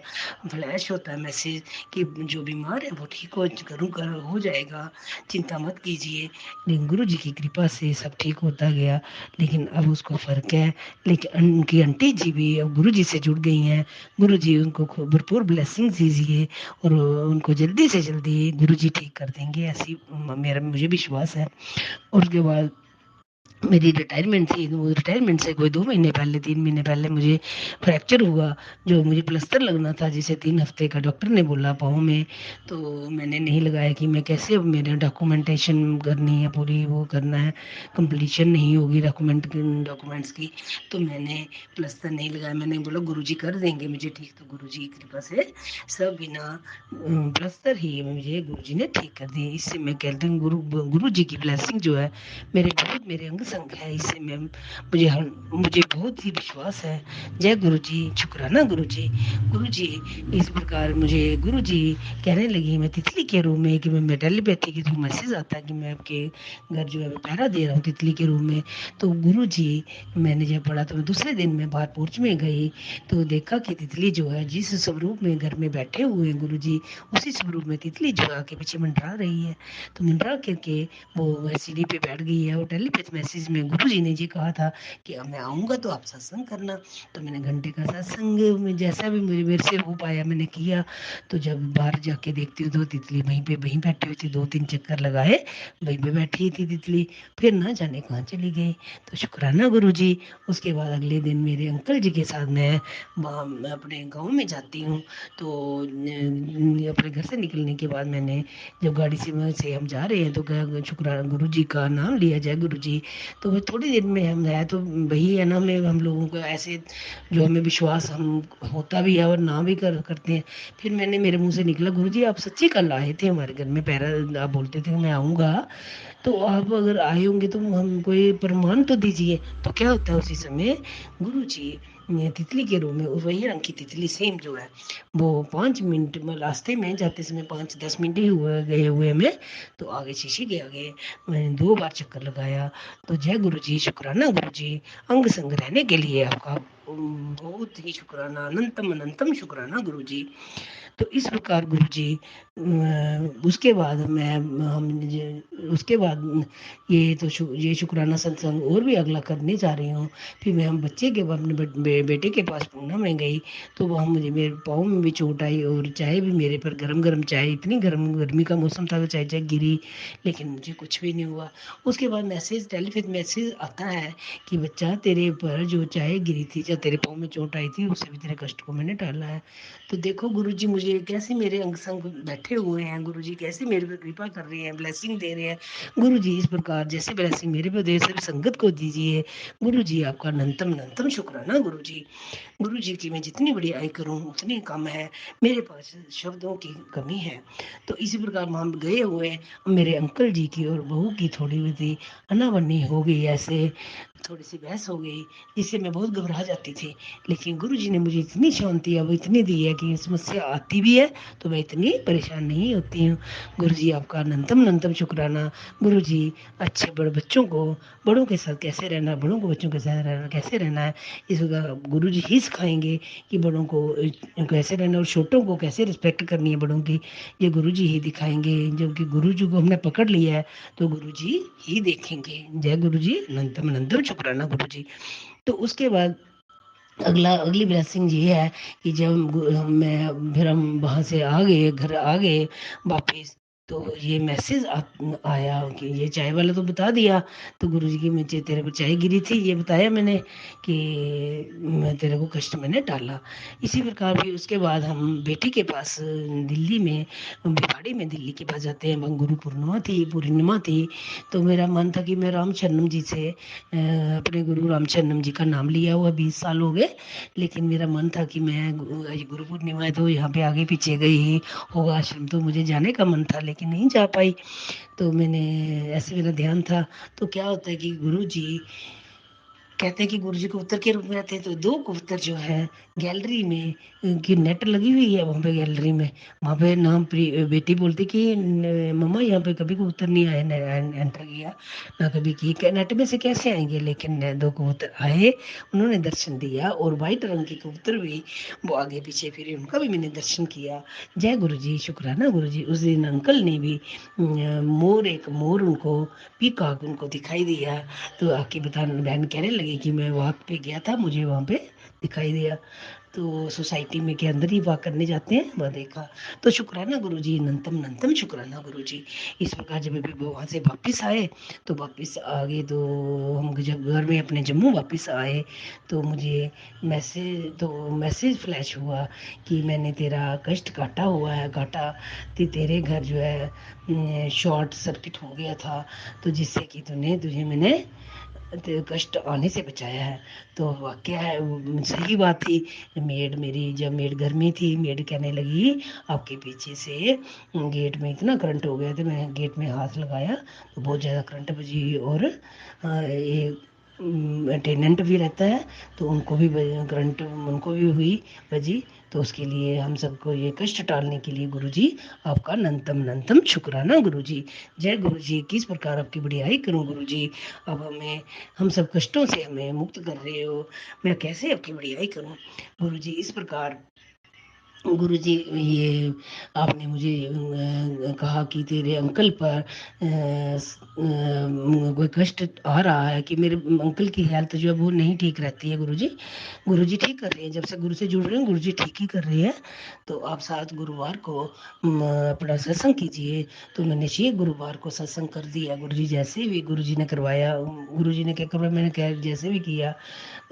फ्लैश होता है मैसेज कि जो बीमार है वो ठीक हो जाएगा, चिंता मत कीजिए। लेकिन गुरु जी की कृपा से सब ठीक होता गया। लेकिन अब उसको फ़र्क है। लेकिन उनकी आंटी जी भी अब गुरु जी से जुड़ गई हैं। गुरु जी उनको भरपूर ब्लेसिंग दीजिए, और उनको जल्दी से जल्दी गुरु जी ठीक कर देंगे, ऐसी मुझे विश्वास है। और उसके बाद मेरी रिटायरमेंट थी, वो रिटायरमेंट से कोई 2 महीने पहले, 3 महीने पहले मुझे फ्रैक्चर हुआ, जो मुझे प्लास्टर लगना था, जिसे 3 हफ्ते का डॉक्टर ने बोला पाँव में। तो मैंने नहीं लगाया कि मैं कैसे, अब मेरे डॉक्यूमेंटेशन करनी है, पूरी वो करना है, कंप्लीशन नहीं होगी डॉक्यूमेंट्स की, तो मैंने प्लास्टर नहीं लगाया। मैंने बोला गुरु जी कर देंगे मुझे ठीक। तो गुरु जी की कृपा से सब बिना प्लास्टर ही मुझे गुरु जी ने ठीक कर दी। इससे मैं कहती हूँ गुरु जी की ब्लेसिंग जो है मेरे अंग संग है। इससे मुझे बहुत ही विश्वास है। जय गुरु जी, शुक्राना गुरु जी। गुरु जी इस प्रकार मुझे गुरु जी कहने लगी, मैं तितली के रूम में, कि मैं टेलीपैथी के थ्रू मैसेज आता है कि मैं आपके घर जो है पहरा दे रहा हूँ तितली के रूम में। तो गुरु जी, मैंने जब पढ़ा तो दूसरे दिन मैं बाहर पोर्च में गई तो देखा कि तितली जो है जिस स्वरूप में घर में बैठे हुए हैं गुरु जी, उसी स्वरूप में तितली जो आके पीछे मंडरा रही है। तो मंडरा करके वो सीढ़ी पे बैठ गई है। और टेलीपैथ मैसेज में गुरु जी ने ये कहा था कि अब मैं आऊँगा तो आप सत्संग करना। तो मैंने घंटे का सत्संग में जैसा भी मेरे से हो पाया मैंने किया। तो जब बाहर जाके देखती हूँ तो तितली वहीं बैठी हुई थी, 2-3 चक्कर लगाए, वहीं पे बैठी थी तितली, फिर ना जाने कहाँ चली गई। तो शुक्राना गुरु जी। उसके बाद अगले दिन मेरे अंकल जी के साथ मैं अपने गाँव में जाती हूँ। तो अपने घर से निकलने के बाद मैंने जब गाड़ी से हम जा रहे हैं तो शुक्राना गुरु जी का नाम लिया, जय गुरु जी। तो वो थोड़ी देर में हम है, तो वही है ना, में हम लोगों को ऐसे जो हमें विश्वास हम होता भी है और ना भी करते हैं। फिर मेरे मुंह से निकला, गुरु जी आप सच्ची कल आए थे हमारे घर में, पहरा आप बोलते थे मैं आऊँगा, तो आप अगर आए होंगे तो हम कोई प्रमाण तो दीजिए। तो क्या होता है उसी समय गुरु जी तितली के रूम में, वही रंग की तितली सेम जो है, वो 5 मिनट में रास्ते में जाते समय 5-10 मिनट ही गए हुए में, तो आगे शीशे के आगे मैंने 2 बार चक्कर लगाया। तो जय गुरु जी, शुक्राना गुरु जी। अंग संग रहने के लिए आपका बहुत ही शुक्राना, अनंतम शुक्राना गुरु जी। तो इस प्रकार गुरु जी उसके बाद उसके बाद ये शुक्राना सत्संग और भी अगला करने जा रही हूँ। फिर मैं हम बच्चे के अपने बेटे के पास पूना में गई, तो वहाँ मुझे मेरे पाँव में भी चोट आई और चाय भी मेरे पर गरम गरम चाय, इतनी गर्मी का मौसम था, तो चाय चाय गिरी, लेकिन मुझे कुछ भी नहीं हुआ। उसके बाद टेलीफोन मैसेज आता है कि बच्चा तेरे पर जो चाय गिरी थी, या तेरे पाँव में चोट आई थी, उससे भी तेरे कष्ट को मैंने टाला है। तो देखो गुरुजी मुझे कैसे मेरे अंग संग बैठे हुए हैं, गुरुजी कैसे मेरे पर कृपा कर रहे हैं, ब्लेसिंग दे रहे हैं। गुरुजी इस प्रकार जैसे ब्लेसिंग मेरे पर दे, सभी संगत को दीजिए। गुरुजी आपका अनंतम अनंतम शुक्राना गुरुजी। गुरु जी की मैं जितनी बड़ाई करूं उतनी कम है, मेरे पास शब्दों की कमी है। तो इसी प्रकार हम गए हुए मेरे अंकल जी की और बहू की थोड़ी बहुत अनाबनी हो गई, ऐसे थोड़ी सी बहस हो गई, जिससे मैं बहुत घबरा जाती थी। लेकिन गुरु जी ने मुझे इतनी शांति अब इतनी दी है कि समस्या आती भी है तो मैं इतनी परेशान नहीं होती हूँ। गुरु जी आपका अनंतम अनंतम शुक्राना। गुरु जी अच्छे बड़े बच्चों को, बड़ों के साथ कैसे रहना, बड़ों को बच्चों के साथ रहना कैसे रहना है, इसका गुरु जी ही सिखाएंगे कि बड़ों को कैसे रहना और छोटों को कैसे रिस्पेक्ट करनी है बड़ों की, ये गुरु जी ही दिखाएंगे। जबकि गुरु जी को हमने पकड़ लिया है तो गुरु जी ही देखेंगे। जय गुरु जी, अनंतम अनंतम शुक्राना गुरु जी। तो उसके बाद अगली ब्लेसिंग ये है कि जब मैं फिर हम वहाँ से आ गए, घर आ गए वापस, तो ये मैसेज आया कि ये चाय वाला तो बता दिया, तो गुरु जी की मुझे तेरे पर चाय गिरी थी ये बताया मैंने कि मैं तेरे को कष्ट मैंने टाला। इसी प्रकार भी उसके बाद हम बेटी के पास दिल्ली में भिवाड़ी में दिल्ली के पास जाते हैं। वहाँ गुरु पूर्णिमा थी, तो मेरा मन था कि मैं रामचरणम जी से अपने गुरु रामचरणम जी का नाम लिया हुआ 20 साल हो गए, लेकिन मेरा मन था कि मैं गुरु पूर्णिमा है तो यहाँ पे आगे पीछे गई ही होगा आश्रम, तो मुझे जाने का मन था लेकिन नहीं जा पाई। तो मैंने ऐसे मेरा ध्यान था। तो क्या होता है कि गुरु जी कहते हैं कि गुरु जी कबूतर के रूप में आते हैं, तो दो कबूतर जो है गैलरी में की नेट लगी हुई है, वहाँ पे गैलरी में, वहाँ पे नाम बेटी बोलती कि मम्मा यहाँ पे कभी कबूतर नहीं आए, एंटर किया ना कभी की, नेट में से कैसे आएंगे, लेकिन दो कबूतर आए, उन्होंने दर्शन दिया, और वाइट रंग के कबूतर भी वो आगे पीछे फिरे, उनका भी मैंने दर्शन किया। जय गुरु जी, शुक्राना गुरु जी। उस दिन अंकल ने भी एक मोर उनको, पीकॉक उनको दिखाई दिया, तो आके बहन कहने लगी कि मैं वॉक पे गया था, मुझे वहाँ पे दिखाई दिया, तो सोसाइटी में के अंदर ही वॉक करने जाते हैं, वह देखा। तो शुक्राना गुरु जी, अनंतम अनंतम शुक्राना गुरु जी। इस प्रकार जब भी वहाँ से वापस आए, तो वापस आ गए, तो हम जब घर में अपने जम्मू वापस आए, तो मुझे मैसेज फ्लैश हुआ कि मैंने तेरा कष्ट काटा हुआ है, तेरे घर जो है शॉर्ट सर्किट हो गया था, तो जिससे कि तुझे मैंने कष्ट आने से बचाया है। तो वाकया है, सही बात थी। जब मेड घर में थी, मेड कहने लगी आपके पीछे से गेट में इतना करंट हो गया, तो मैं गेट में हाथ लगाया तो बहुत ज़्यादा करंट बजी, और ये टेनेंट भी रहता है तो करंट उनको भी हुई बजी। तो उसके लिए हम सबको ये कष्ट टालने के लिए गुरु जी आपका अनंतम अनंतम शुक्राना गुरु जी। जय गुरु जी। किस प्रकार आपकी बड़ाई करूं गुरु जी, अब हम सब कष्टों से हमें मुक्त कर रहे हो, मैं कैसे आपकी बड़ाई करूं गुरु जी। इस प्रकार गुरु जी ये आपने मुझे कहा कि तेरे अंकल पर कोई कष्ट आ रहा है, कि मेरे अंकल की हेल्थ जो है वो नहीं ठीक रहती है गुरु जी ठीक कर रहे हैं, जब से गुरु से जुड़ रहे हैं गुरु जी ठीक ही कर रहे हैं। तो आप 7 गुरुवार को अपना सत्संग कीजिए। तो मैंने 6 गुरुवार को सत्संग कर दिया, गुरु जी जैसे भी गुरु जी ने करवाया, गुरु जी ने क्या करवाया, मैंने क्या जैसे भी किया,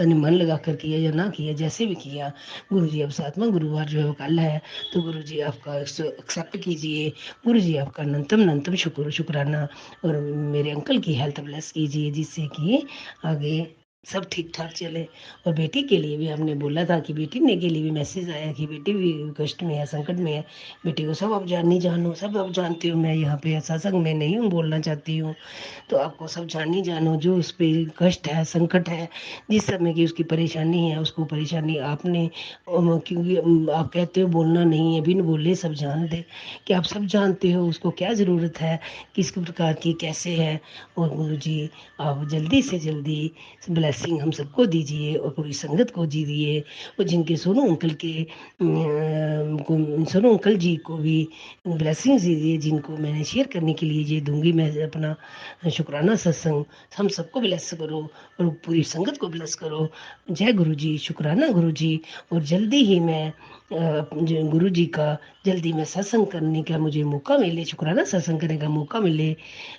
मैंने मन लगा कर किया या ना किया, जैसे भी किया। गुरु जी अब 7वां गुरुवार जो है वो कल है, तो गुरु जी आपका एक्सेप्ट कीजिए। गुरु जी आपका अनंतम अनंतम शुक्राना, और मेरे अंकल की हेल्थ ब्लेस कीजिए, जिससे कि आगे सब ठीक ठाक चले। और बेटी के लिए भी हमने बोला था कि बेटी ने के लिए भी मैसेज आया कि बेटी भी कष्ट में है, संकट में है। बेटी को सब अब जानो, सब अब जानती हूँ, मैं यहाँ पे सत्संग में नहीं हूँ, बोलना चाहती हूँ, तो आपको सब जानो जो उस पर कष्ट है, संकट है, जिस समय की उसकी परेशानी है, उसको परेशानी आपने, क्योंकि आप कहते हो बोलना नहीं है, बिन बोले सब जान दे, कि आप सब जानते हो उसको क्या ज़रूरत है, किस प्रकार की कैसे है। और गुरु जी आप जल्दी से जल्दी ब्लेसिंग हम सबको दीजिए और पूरी संगत को दीजिए, और जिनके सोनू अंकल के सोनू अंकल जी को भी ब्लेसिंग्स दीजिए, जिनको मैंने शेयर करने के लिए ये दूंगी। मैं अपना शुक्राना सत्संग हम सबको ब्लेस करो और पूरी संगत को ब्लेस करो। जय गुरु जी, शुक्राना गुरु जी। और जल्दी ही मैं गुरु जी का जल्दी में सत्संग करने का मुझे मौका मिले, शुक्राना सत्संग करने का मौका मिले,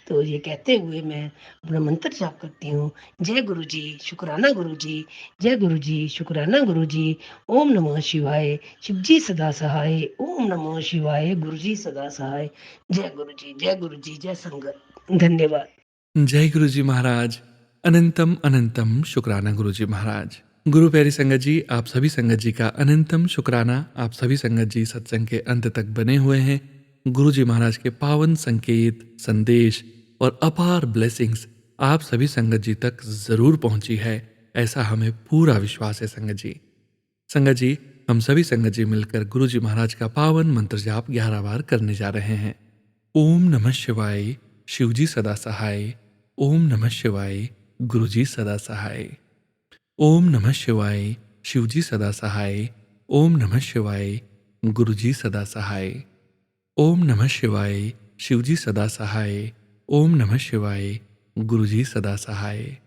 तो ये कहते हुए मैं अपना मंत्र जाप करती हूँ। जय गुरु जी, शुक्राना गुरु जी। जय गुरु जी, शुक्राना गुरु जी। ओम नमः शिवाय। शिव जी सदा सहाय। ओम नमः शिवाय। गुरु जी सदा सहाय। जय गुरु जी, जय गुरु जी, जय संगत। धन्यवाद। जय गुरु जी महाराज। अनंतम अनंतम शुक्राना गुरु जी महाराज। गुरु प्यारी संगत जी, आप सभी संगत जी का अनंतम शुक्राना। आप सभी संगत जी सत्संग के अंत तक बने हुए हैं। गुरु जी महाराज के पावन संकेत, संदेश और अपार ब्लेसिंग्स आप सभी संगत जी तक जरूर पहुंची है, ऐसा हमें पूरा विश्वास है संगत जी। संगत जी, हम सभी संगत जी मिलकर गुरु जी महाराज का पावन मंत्र जाप 11 बार करने जा रहे हैं। ओम नमः शिवाय। शिवजी सदा सहाय। ओम नमः शिवाय। गुरुजी सदा सहाय। ओम नमः शिवाय। शिवजी सदा सहाय। ओम नमः शिवाय। गुरुजी सदा सहाय। ओम नमः शिवाय। शिवजी सदा सहाय। ओम नमः शिवाय। गुरुजी सदा सहाय।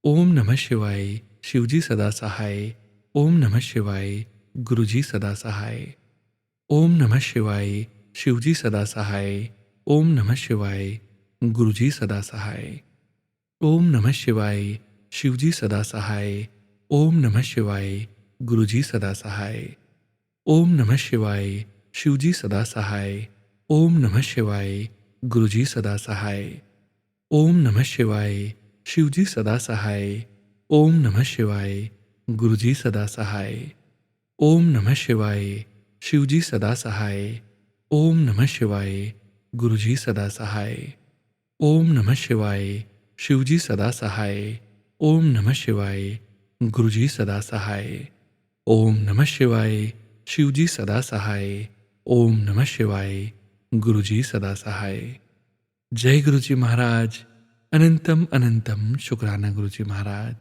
ओम नमः शिवाय। शिवजी सदा सहाय। ओम नमः शिवाय। गुरुजी सदा सहाय। ओम नमः शिवाय। शिवजी सदा सहाय। ओम नमः शिवाय। गुरुजी सदा सहाय। ओम नमः शिवाय। शिवजी सदा सहाय। ओम नमः शिवाय। गुरुजी सदा सहाय। ओम नमः शिवाय। शिवजी सदा सहाय। ओम नमः शिवाय। गुरुजी सदा सहाय। ओम नमः शिवाय। शिवजी सदा सहाय। ओम नमः शिवाय। गुरुजी सदा सहाय। ओम नमः शिवाय। शिवजी सदा सहाय। ओम नमः शिवाय। गुरुजी सदा सहाय। ओम नमः शिवाय। शिवजी सदा सहाय। ओम नमः शिवाय। गुरुजी सदा सहाय। ओम नमः शिवाय। शिवजी सदा सहाय। ओम नमः शिवाय। गुरुजी सदा सहाय। जय गुरु जी महाराज। अनंतम अनंतम शुक्राना गुरु जी महाराज।